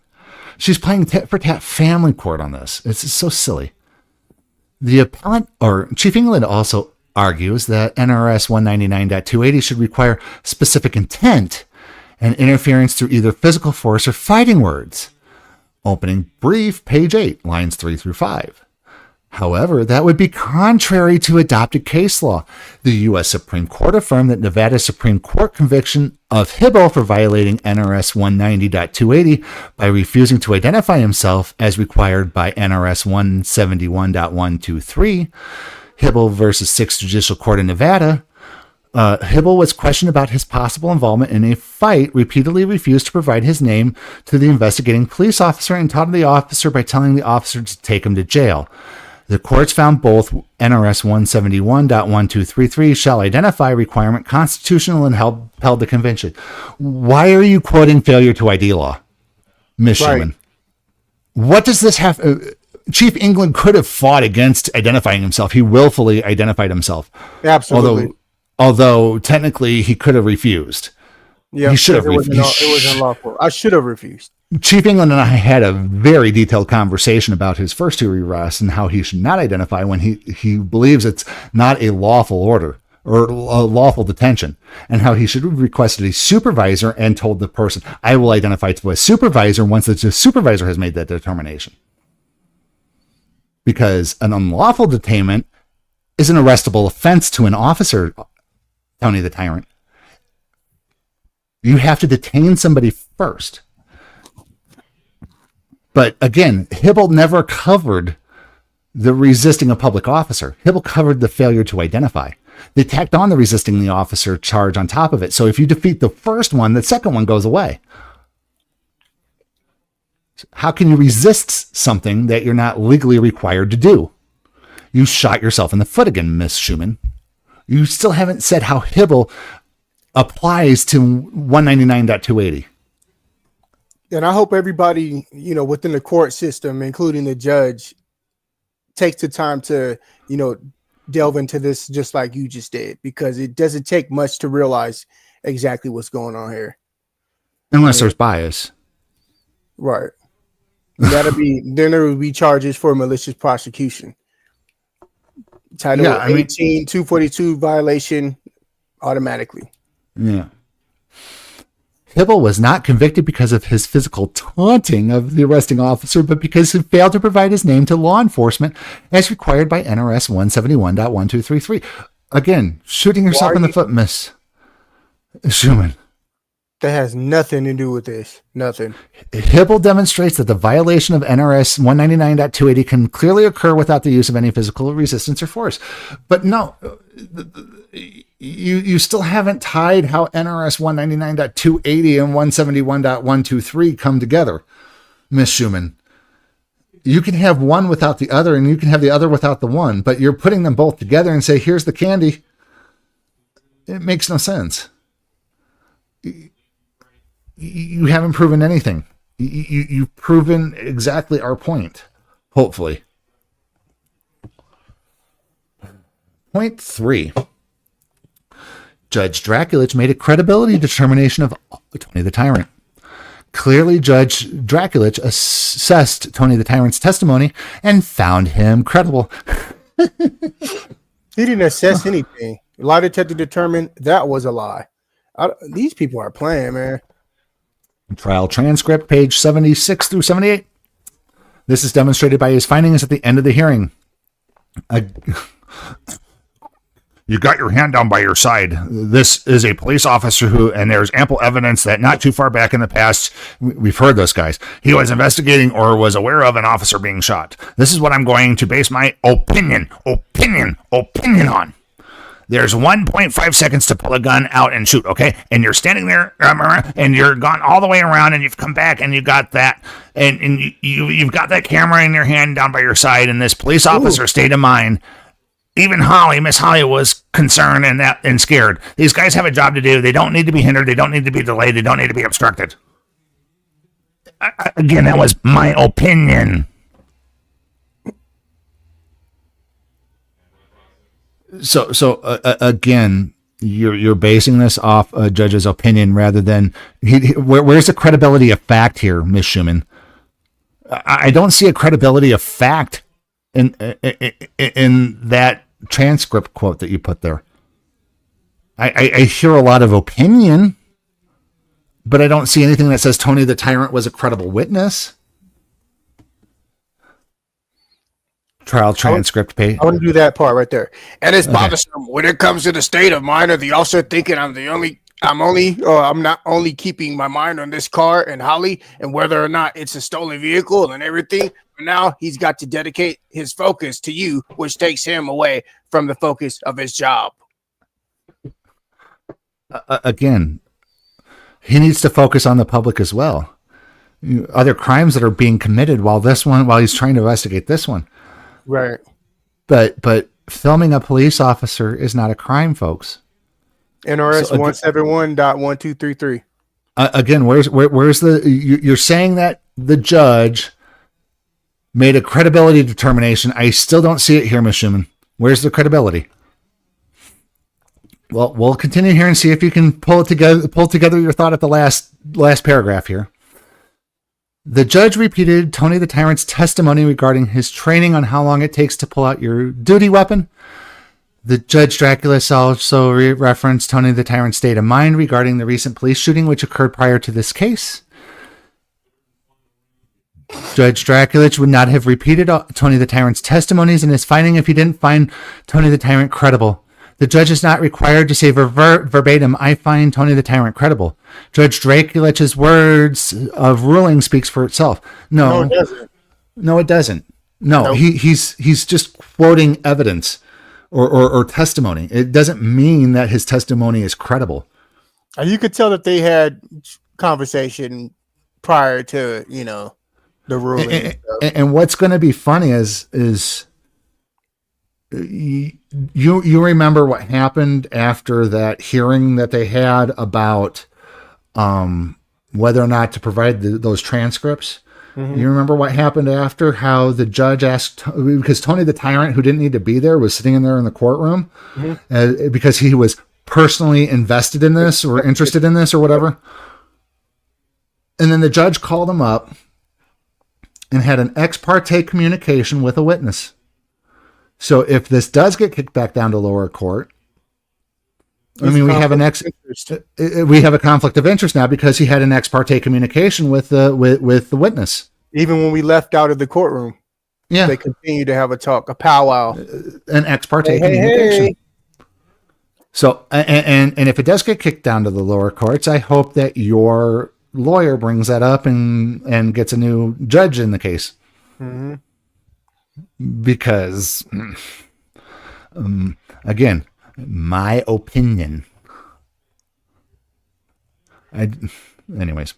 She's playing tit for tat family court on this. It's so silly. The appellant, or Chief England, also argues that NRS 199.280 should require specific intent and interference through either physical force or fighting words. Opening brief, page 8, lines 3 through 5. However, that would be contrary to adopted case law. The U.S. Supreme Court affirmed that Nevada's Supreme Court conviction of Hibble for violating NRS 190.280 by refusing to identify himself as required by NRS 171.123, Hibble versus 6th Judicial Court in Nevada. Hibble was questioned about his possible involvement in a fight, repeatedly refused to provide his name to the investigating police officer, and taunted the officer by telling the officer to take him to jail. The courts found both NRS 171.1233 shall identify requirement constitutional and held the convention. Why are you quoting failure to ID law, Ms. Schumann? What does this have? Chief England could have fought against identifying himself. He willfully identified himself. Absolutely. Although technically he could have refused. Yeah, he should have refused. It was unlawful. I should have refused. Chief England and I had a very detailed conversation about his first 2 arrests and how he should not identify when he believes it's not a lawful order or a lawful detention, and how he should have requested a supervisor and told the person, I will identify to a supervisor once the supervisor has made that determination. Because an unlawful detainment is an arrestable offense to an officer, Tony the Tyrant. You have to detain somebody first. But again, Hibble never covered the resisting a public officer. Hibble covered the failure to identify. They tacked on the resisting the officer charge on top of it. So if you defeat the first one, the second one goes away. How can you resist something that you're not legally required to do? You shot yourself in the foot again, Miss Schumann. You still haven't said how Hibble applies to 199.280. And I hope everybody, within the court system, including the judge, takes the time to, delve into this just like you just did, because it doesn't take much to realize exactly what's going on here. Unless there's bias. Right. Then there will be charges for malicious prosecution. Title 18, 242 violation automatically. Yeah. Hibble was not convicted because of his physical taunting of the arresting officer, but because he failed to provide his name to law enforcement as required by NRS 171.1233. Again, shooting yourself in the foot, Miss Schumann. That has nothing to do with this. Nothing. Hibble demonstrates that the violation of NRS 199.280 can clearly occur without the use of any physical resistance or force. But no, you still haven't tied how NRS 199.280 and 171.123 come together, Miss Schumann. You can have one without the other, and you can have the other without the one, but you're putting them both together and say, here's the candy. It makes no sense. You haven't proven anything. You've proven exactly our point, hopefully. Point 3. Judge Draculich made a credibility determination of Tony the Tyrant. Clearly, Judge Draculich assessed Tony the Tyrant's testimony and found him credible. He didn't assess anything. Lie detector determined that was a lie. These people are playing, man. Trial transcript, page 76 through 78. This is demonstrated by his findings at the end of the hearing. You got your hand down by your side. This is a police officer and there's ample evidence that not too far back in the past, we've heard this, guys, he was investigating or was aware of an officer being shot. This is what I'm going to base my opinion on. There's 1.5 seconds to pull a gun out and shoot, okay? And you're standing there, and you're gone all the way around, and you've come back, and you got that, and you've got that camera in your hand down by your side, and this police officer state of mind. Even Miss Holly was concerned and scared. These guys have a job to do. They don't need to be hindered. They don't need to be delayed. They don't need to be obstructed. Again, that was my opinion. So again, you're basing this off a judge's opinion rather than where's the credibility of fact here, Ms. Schumann? I don't see a credibility of fact in that transcript quote that you put there. I hear a lot of opinion, but I don't see anything that says Tony the Tyrant was a credible witness. Trial transcript page. I want to do that part right there. And it's bothersome when it comes to the state of mind of the officer thinking I'm not only keeping my mind on this car and Holly and whether or not it's a stolen vehicle and everything. But now he's got to dedicate his focus to you, which takes him away from the focus of his job. Again, he needs to focus on the public as well. Other crimes that are being committed while he's trying to investigate this one. Right. But filming a police officer is not a crime, folks. NRS 171.1233. Again, where's the you're saying that the judge made a credibility determination. I still don't see it here, Ms. Schumann. Where's the credibility? Well, we'll continue here and see if you can pull together your thought at the last paragraph here. The judge repeated Tony the Tyrant's testimony regarding his training on how long it takes to pull out your duty weapon. The Judge Draculus also referenced Tony the Tyrant's state of mind regarding the recent police shooting which occurred prior to this case. Judge Draculus would not have repeated Tony the Tyrant's testimonies in his finding if he didn't find Tony the Tyrant credible. The judge is not required to say verbatim, I find Tony the Tyrant credible. Judge Draculich's words of ruling speaks for itself. No, it doesn't. No, it doesn't. No, nope. He's just quoting evidence or testimony. It doesn't mean that his testimony is credible. You could tell that they had conversation prior to, the ruling. And what's going to be funny is you remember what happened after that hearing that they had about whether or not to provide those transcripts. Mm-hmm. You remember what happened after, how the judge asked, because Tony the Tyrant, who didn't need to be there, was sitting in there in the courtroom because he was personally invested in this or interested in this or whatever. And then the judge called him up and had an ex parte communication with a witness. So if this does get kicked back down to lower court, we have a conflict of interest now because he had an ex parte communication with the witness. Even when we left out of the courtroom, they continue to have a powwow, an ex parte communication. Hey. So, and if it does get kicked down to the lower courts, I hope that your lawyer brings that up and gets a new judge in the case. Mm-hmm. Because, again, my opinion. Anyways.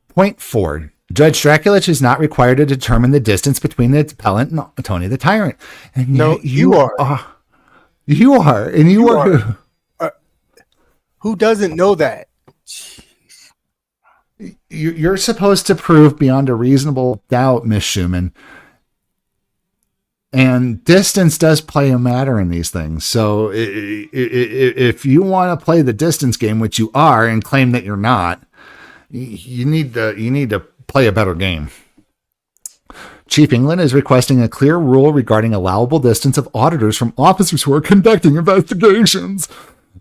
Point 4. Judge Draculich is not required to determine the distance between the appellant and Tony the Tyrant. And no, you are. You are. And you are. Who doesn't know that? You're supposed to prove beyond a reasonable doubt, Miss Schumann. And distance does play a matter in these things. So if you want to play the distance game, which you are, and claim that you're not, you need to play a better game. Chief England is requesting a clear rule regarding allowable distance of auditors from officers who are conducting investigations.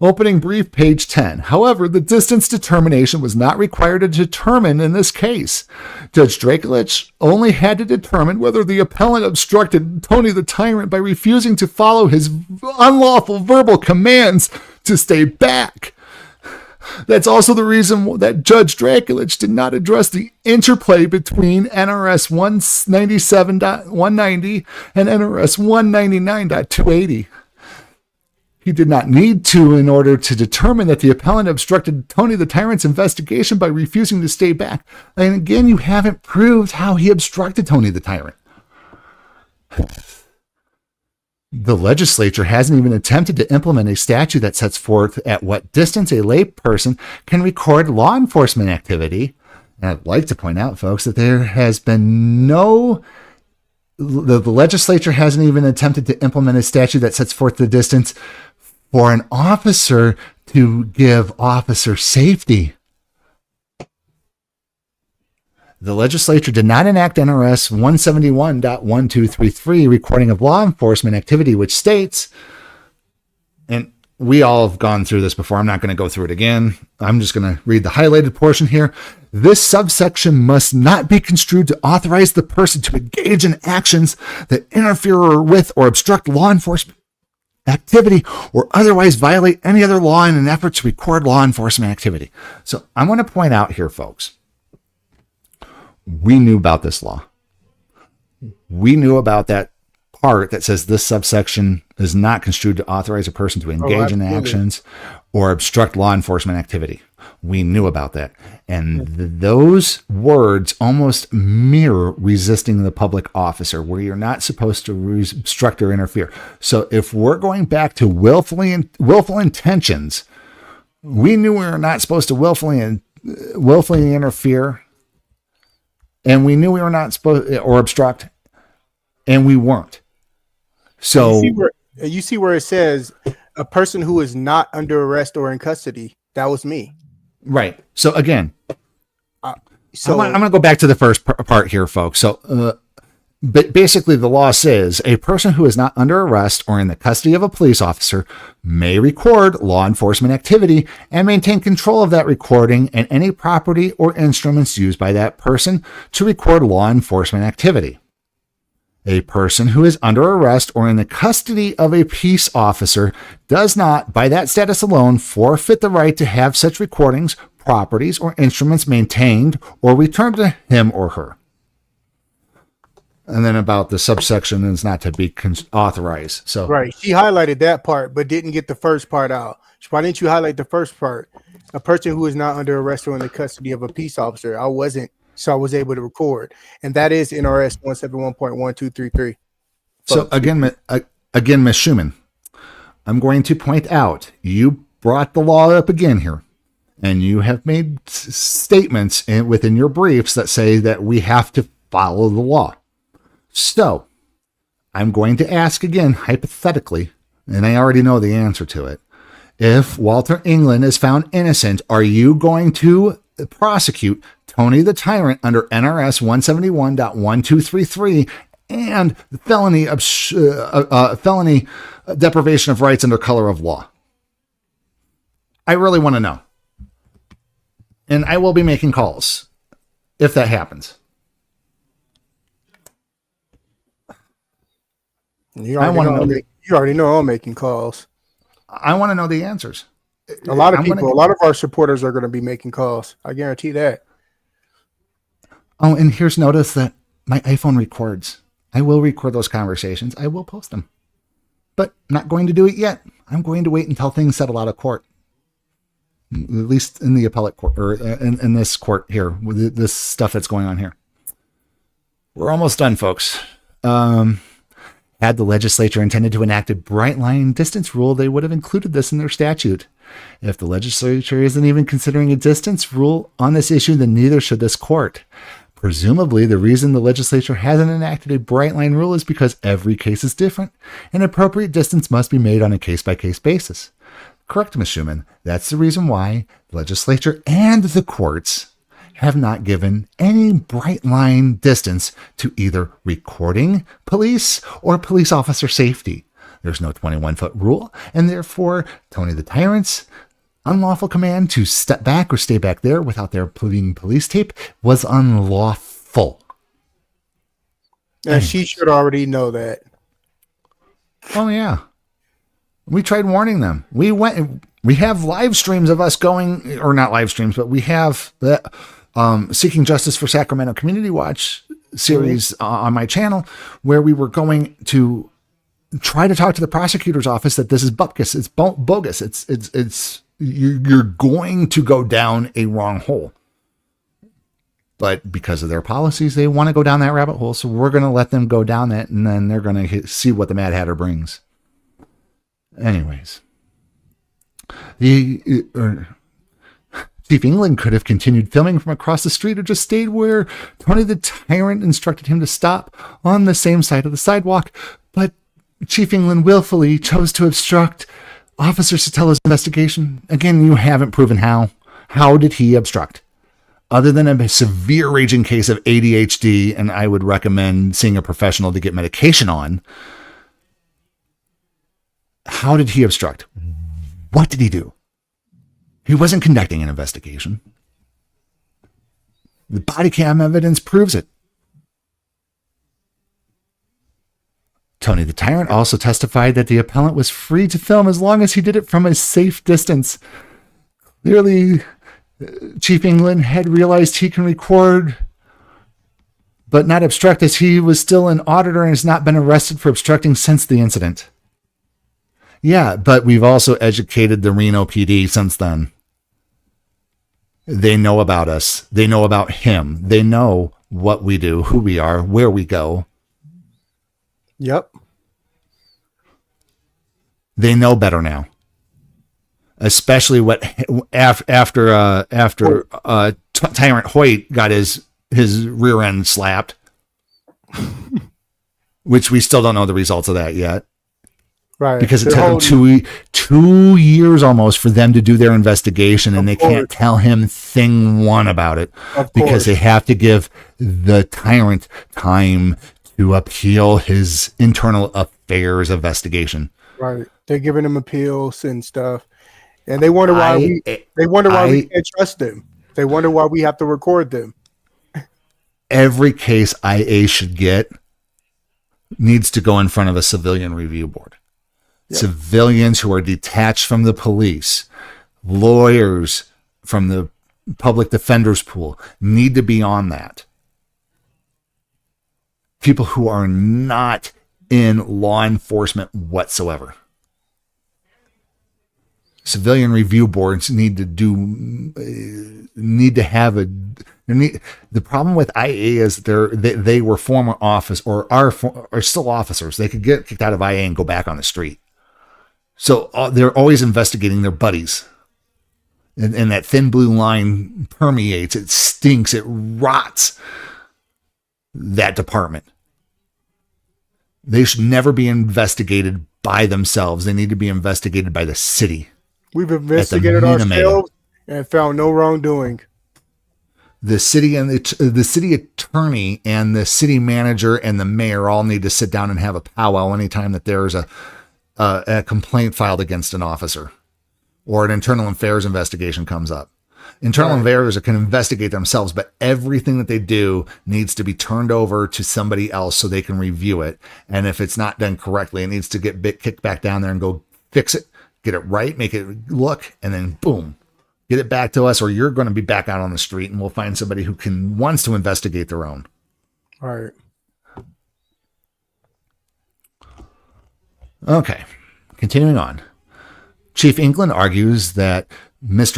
Opening brief, page 10. However, the distance determination was not required to determine in this case. Judge Draculich only had to determine whether the appellant obstructed Tony the Tyrant by refusing to follow his unlawful verbal commands to stay back. That's also the reason that Judge Draculich did not address the interplay between NRS 197.190 and NRS 199.280. He did not need to in order to determine that the appellant obstructed Tony the Tyrant's investigation by refusing to stay back. And again, you haven't proved how he obstructed Tony the Tyrant. The legislature hasn't even attempted to implement a statute that sets forth at what distance a lay person can record law enforcement activity. And I'd like to point out, folks, that there has been the legislature hasn't even attempted to implement a statute that sets forth the distance for an officer to give officer safety. The legislature did not enact NRS 171.1233, recording of law enforcement activity, which states, and we all have gone through this before, I'm not going to go through it again. I'm just going to read the highlighted portion here. This subsection must not be construed to authorize the person to engage in actions that interfere with or obstruct law enforcement activity or otherwise violate any other law in an effort to record law enforcement activity. So I want to point out here, folks, we knew about this law. We knew about that part that says this subsection is not construed to authorize a person to engage in actions or obstruct law enforcement activity. We knew about that. And those words almost mirror resisting the public officer, where you're not supposed to obstruct or interfere. So if we're going back to willful intentions, we knew we were not supposed to willfully interfere and we knew we were not supposed or obstruct, and we weren't. So you see where it says a person who is not under arrest or in custody. That was me. Right. So again, so I'm going to go back to the first part here, folks. So, but basically the law says a person who is not under arrest or in the custody of a police officer may record law enforcement activity and maintain control of that recording and any property or instruments used by that person to record law enforcement activity. A person who is under arrest or in the custody of a peace officer does not, by that status alone, forfeit the right to have such recordings, properties, or instruments maintained or returned to him or her. And then about the subsection is not to be authorized. So right, she highlighted that part, but didn't get the first part out. Why didn't you highlight the first part? A person who is not under arrest or in the custody of a peace officer. I wasn't, so I was able to record, and that is NRS 171.1233. So again, Ms. Schumann, I'm going to point out you brought the law up again here, and you have made statements within your briefs that say that we have to follow the law. So I'm going to ask again, hypothetically, and I already know the answer to it. If Walter England is found innocent, are you going to prosecute Tony the Tyrant under NRS 171.1233 and felony deprivation of rights under color of law? I really want to know. And I will be making calls if that happens. You already know I'm making calls. I want to know the answers. A lot of people, a lot of our supporters are going to be making calls. I guarantee that. Oh, and here's notice that my iPhone records. I will record those conversations. I will post them. But not going to do it yet. I'm going to wait until things settle out of court. At least in the appellate court, or in this court here, with this stuff that's going on here. We're almost done, folks. Had the legislature intended to enact a bright line distance rule, they would have included this in their statute. If the legislature isn't even considering a distance rule on this issue, then neither should this court. Presumably, the reason the legislature hasn't enacted a bright line rule is because every case is different, and appropriate distance must be made on a case-by-case basis. Correct, Ms. Schumann. That's the reason why the legislature and the courts have not given any bright line distance to either recording police or police officer safety. There's no 21-foot rule, and therefore Tony the Tyrant's unlawful command to step back or stay back there without their police tape was unlawful. And she should already know that. Oh, yeah. We tried warning them. We have live streams of us going, or not live streams, but we have the Seeking Justice for Sacramento Community Watch series on my channel, where we were going to try to talk to the prosecutor's office that this is bogus. It's bogus. It's you're going to go down a wrong hole. But because of their policies, they want to go down that rabbit hole. So we're going to let them go down that, and then they're going to see what the Mad Hatter brings. Anyways, Chief England could have continued filming from across the street or just stayed where Tony the Tyrant instructed him to stop on the same side of the sidewalk. But Chief England willfully chose to obstruct Officer Sotela's investigation. Again, you haven't proven how. How did he obstruct? Other than a severe raging case of ADHD, and I would recommend seeing a professional to get medication on. How did he obstruct? What did he do? He wasn't conducting an investigation. The body cam evidence proves it. Tony the Tyrant also testified that the appellant was free to film as long as he did it from a safe distance. Clearly, Chief England had realized he can record but not obstruct, as he was still an auditor and has not been arrested for obstructing since the incident. Yeah, but we've also educated the Reno PD since then. They know about us. They know about him. They know what we do, who we are, where we go. Yep. They know better now. Especially what after Tyrant Hoyt got his his rear end slapped, which we still don't know the results of that yet. Right. Because it took them 2 years almost for them to do their investigation, and they can't tell him thing one about it because they have to give the tyrant time to appeal his internal affairs investigation. Right. They're giving him appeals and stuff. And they wonder why we can't trust them. They wonder why we have to record them. Every case IA should get needs to go in front of a civilian review board. Yep. Civilians who are detached from the police, lawyers from the public defenders pool need to be on that. People who are not in law enforcement whatsoever. Civilian review boards need to have the problem with IA is they were former office or are still officers. They could get kicked out of IA and go back on the street. So they're always investigating their buddies. And that thin blue line permeates, it stinks, it rots that department. They should never be investigated by themselves. They need to be investigated by the city. We've investigated ourselves and found no wrongdoing. The city and the city attorney and the city manager and the mayor all need to sit down and have a powwow anytime that there is a complaint filed against an officer or an internal affairs investigation comes up. Internal affairs can investigate themselves, but everything that they do needs to be turned over to somebody else so they can review it. And if it's not done correctly, it needs to get kicked back down there and go fix it, get it right, make it look, and then boom, get it back to us, or you're going to be back out on the street and we'll find somebody who wants to investigate their own. All right. Okay, continuing on. Chief England argues that Mr.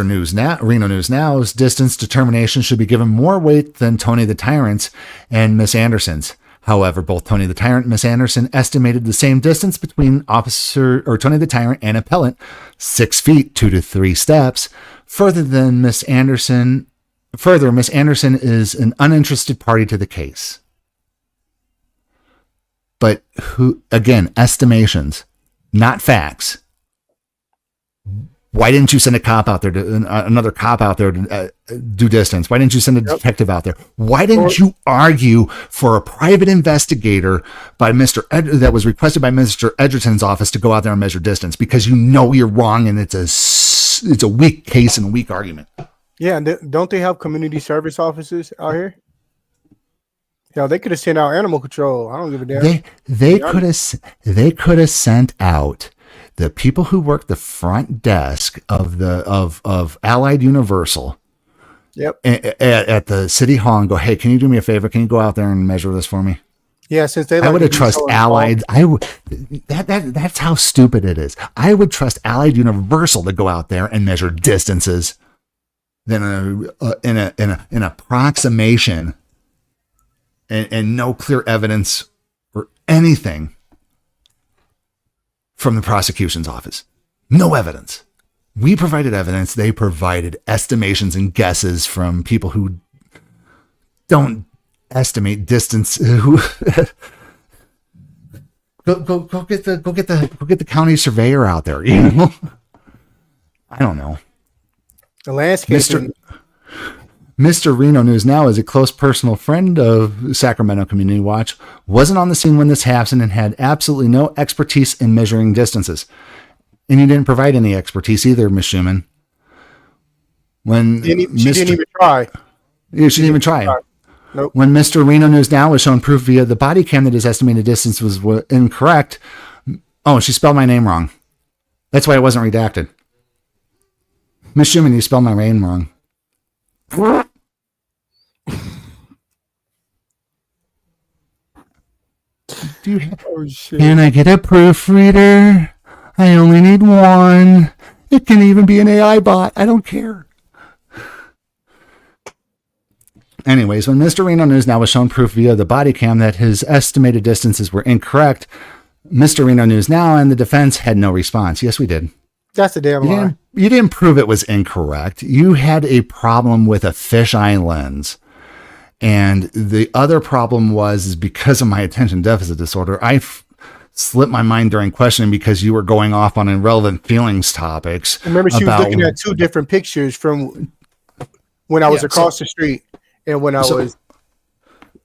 Reno News Now's distance determination should be given more weight than Tony the Tyrant's and Miss Anderson's. However, both Tony the Tyrant and Miss Anderson estimated the same distance between Tony the Tyrant and appellant, 6 feet, 2 to 3 steps, further than Miss Anderson. Further, Miss Anderson is an uninterested party to the case. But estimations, not facts. Why didn't you send a cop out there another cop out there to do distance? Why didn't you send a detective out there? Why didn't you argue for a private investigator that was requested by Mr. Edgerton's office to go out there and measure distance? Because you know you're wrong and it's a weak case and a weak argument. Yeah, and don't they have community service officers out here? Yeah, they could have sent out animal control. I don't give a damn. They could have sent out the people who work the front desk of Allied Universal. Yep. At the city hall and go, hey, can you do me a favor? Can you go out there and measure this for me? Yeah, since I would have trust Allied. That's how stupid it is. I would trust Allied Universal to go out there and measure distances than an approximation and no clear evidence or anything from the prosecution's office. No evidence. We provided evidence. They provided estimations and guesses from people who don't estimate distance. Go get the county surveyor out there. You know, I don't know. The landscape. Mr. Reno News Now is a close personal friend of Sacramento Community Watch, wasn't on the scene when this happened, and had absolutely no expertise in measuring distances. And you didn't provide any expertise either, Ms. Schumann. She didn't even try. Yeah, she didn't even try. Nope. When Mr. Reno News Now was shown proof via the body cam that his estimated distance was incorrect. Oh, she spelled my name wrong. That's why it wasn't redacted. Ms. Schumann, you spelled my name wrong. Can I get a proofreader? I only need one. It can even be an AI bot. I don't care. Anyways, when Mr. Reno News Now was shown proof via the body cam that his estimated distances were incorrect, Mr. Reno News Now and the defense had no response. Yes, we did. That's a damn lie. You didn't prove it was incorrect. You had a problem with a fisheye lens. And the other problem is because of my attention deficit disorder, I slipped my mind during questioning because you were going off on irrelevant feelings topics. Remember, she was looking at 2 different pictures from when I was across the street and when I was.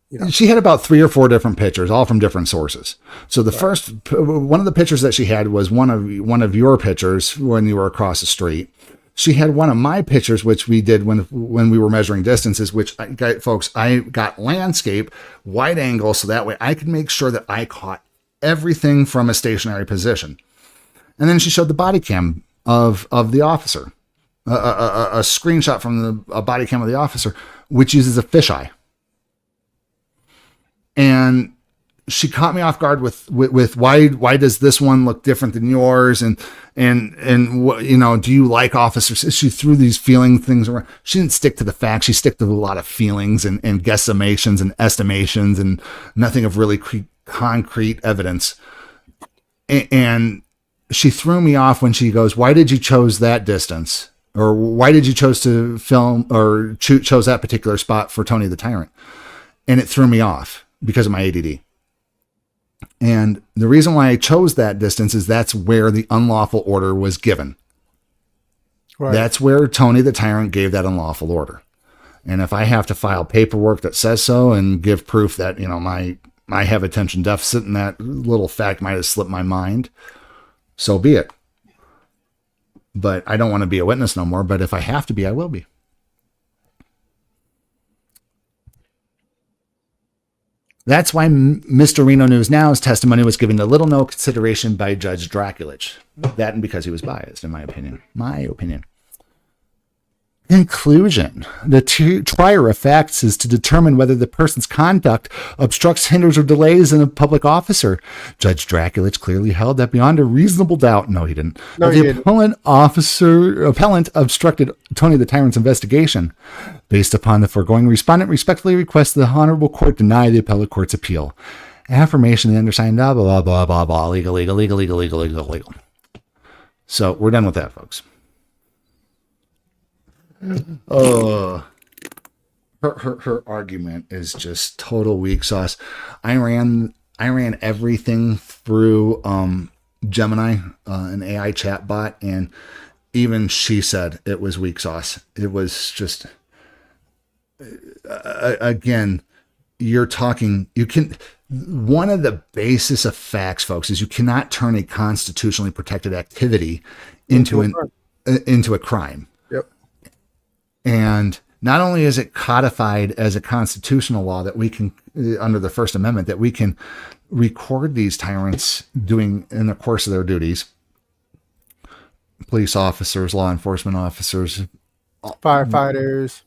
You know. She had about 3 or 4 different pictures, all from different sources. So the first, one of the pictures that she had was one of your pictures when you were across the street. She had one of my pictures, which we did when we were measuring distances, which I got landscape, wide angle, so that way I could make sure that I caught everything from a stationary position. And then she showed the body cam of the officer, a screenshot from a body cam of the officer, which uses a fisheye. And she caught me off guard with why does this one look different than yours? And what, you know, do you like officers? She threw these feeling things around. She didn't stick to the facts. She stuck to a lot of feelings and guesstimations and estimations and nothing of really concrete evidence. And she threw me off when she goes, why did you chose that distance? Or why did you chose to film or chose that particular spot for Tony the Tyrant? And it threw me off because of my ADD. And the reason why I chose that distance is that's where the unlawful order was given. Right. That's where Tony the Tyrant gave that unlawful order. And if I have to file paperwork that says so and give proof that, you know, I have attention deficit and that little fact might have slipped my mind, so be it. But I don't want to be a witness no more. But if I have to be, I will be. That's why Mr. Reno News Now's testimony was given to little no consideration by Judge Draculich. That and because he was biased, in my opinion. Conclusion. The trier of facts is to determine whether the person's conduct obstructs, hinders, or delays in a public officer. Judge Draculich clearly held that beyond a reasonable doubt, no, he didn't. No, he didn't. Appellant obstructed Tony the Tyrant's investigation. Based upon the foregoing, respondent respectfully requests the Honorable Court deny the appellate court's appeal. Affirmation of the undersigned, blah, blah, blah, blah, blah, legal. So we're done with that, folks. Oh, her argument is just total weak sauce. I ran everything through Gemini, an AI chat bot, and even she said it was weak sauce. It was just again, one of the basis of facts, folks, is you cannot turn a constitutionally protected activity into a crime. And not only is it codified as a constitutional law that we can, under the First Amendment, that we can record these tyrants doing in the course of their duties, police officers, law enforcement officers, firefighters,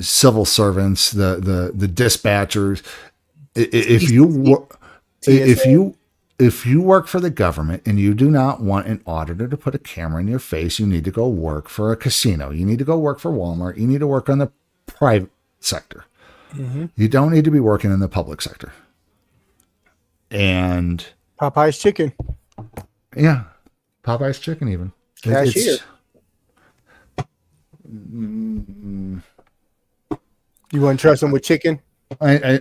civil servants, the dispatchers. If you work for the government and you do not want an auditor to put a camera in your face, you need to go work for a casino. You need to go work for Walmart. You need to work on the private sector. Mm-hmm. You don't need to be working in the public sector. And Popeye's chicken. Yeah. Popeye's chicken even. Cashier. You wouldn't trust them with chicken? I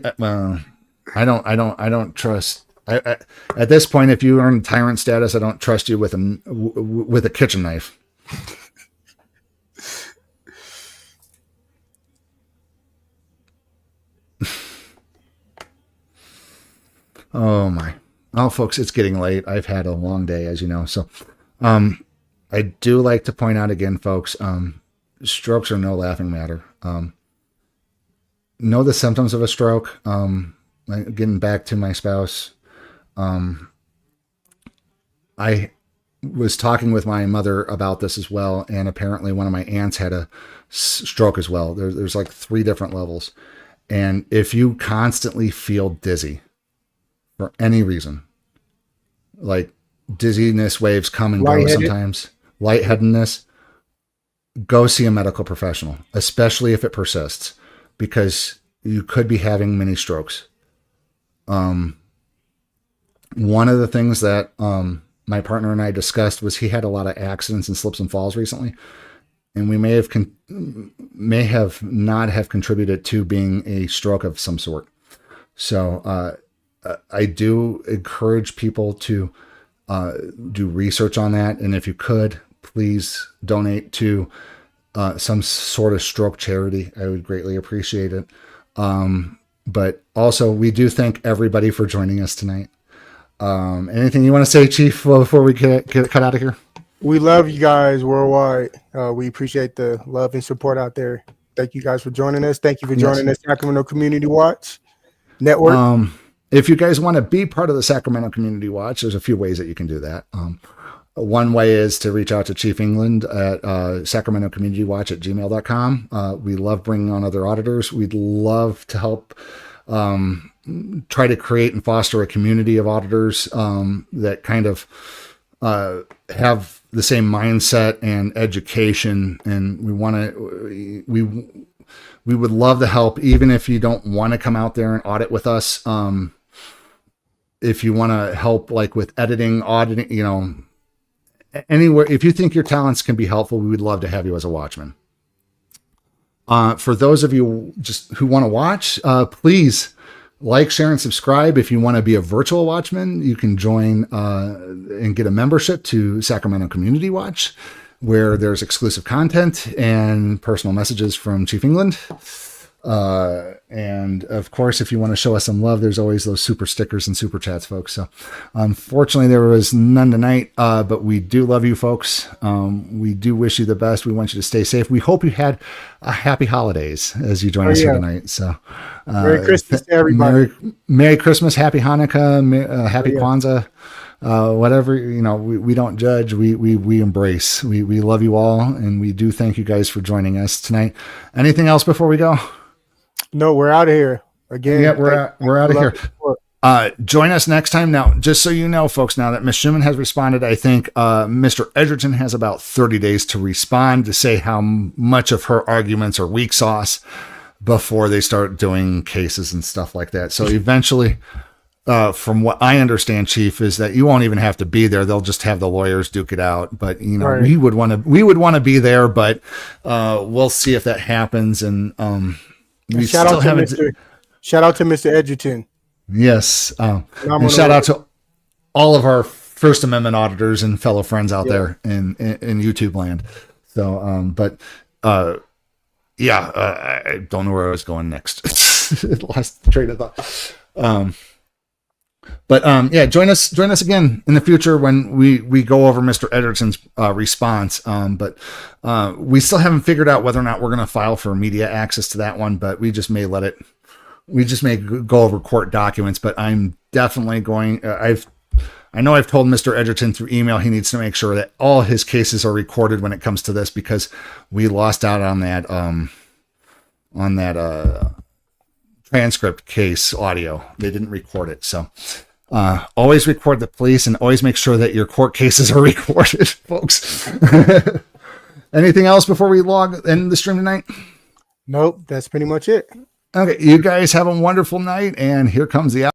don't trust. At this point, if you earn tyrant status, I don't trust you with a kitchen knife. Oh my! Oh, folks, it's getting late. I've had a long day, as you know. So, I do like to point out again, folks. Strokes are no laughing matter. Know the symptoms of a stroke. Getting back to my spouse. I was talking with my mother about this as well, and apparently one of my aunts had a stroke as well. There's like 3 different levels, and if you constantly feel dizzy for any reason, like dizziness waves come and go sometimes, lightheadedness, go see a medical professional, especially if it persists, because you could be having mini strokes. One of the things that my partner and I discussed was he had a lot of accidents and slips and falls recently. and we may have not have contributed to being a stroke of some sort. So I do encourage people to do research on that, and if you could, please donate to some sort of stroke charity. I would greatly appreciate it. But also, we do thank everybody for joining us tonight. Anything you want to say, Chief, before we get cut out of here? We love you guys worldwide. We appreciate the love and support out there. Thank you guys for joining us. Thank you for joining the Sacramento Community Watch Network. If you guys want to be part of the Sacramento Community Watch, there's a few ways that you can do that. One way is to reach out to Chief England at Sacramento Community Watch at gmail.com. We love bringing on other auditors. We'd love to help try to create and foster a community of auditors that kind of have the same mindset and education. And we would love to help, even if you don't want to come out there and audit with us. If you want to help, like with editing, auditing, anywhere, if you think your talents can be helpful, we would love to have you as a watchman. For those of you just who want to watch, please like, share, and subscribe. If you want to be a virtual watchman, you can join and get a membership to Sacramento Community Watch, where there's exclusive content and personal messages from Chief England. And of course, if you want to show us some love, there's always those super stickers and super chats, folks. So unfortunately there was none tonight, but we do love you folks. We do wish you the best. We want you to stay safe. We hope you had a happy holidays as you join us here tonight. So Merry Christmas to everybody. Merry Christmas, happy Hanukkah, happy Kwanzaa. Whatever, we don't judge, we embrace. We love you all, and we do thank you guys for joining us tonight. Anything else before we go? No, we're out of here again. Yeah, we're out of here. Join us next time. Now, just so you know, folks, now that Ms. Schumann has responded, I think Mr. Edgerton has about 30 days to respond to say how much of her arguments are weak sauce before they start doing cases and stuff like that. So eventually, from what I understand, Chief, is that you won't even have to be there. They'll just have the lawyers duke it out. But right. we would want to be there, but we'll see if that happens. And shout out to Mr. Edgerton. Yes. And shout out to all of our First Amendment auditors and fellow friends out there in YouTube land. So, I don't know where I was going next. Lost train of thought. Join us again in the future when we go over Mr. Edgerton's response. But we still haven't figured out whether or not we're going to file for media access to that one, but we just may go over court documents. But I'm definitely going, I know I've told Mr. Edgerton through email he needs to make sure that all his cases are recorded when it comes to this, because we lost out on that transcript case audio. They didn't record it. So always record the police, and always make sure that your court cases are recorded, folks. Anything else before we end the stream tonight? Nope, that's pretty much it. Okay, you guys have a wonderful night, and here comes the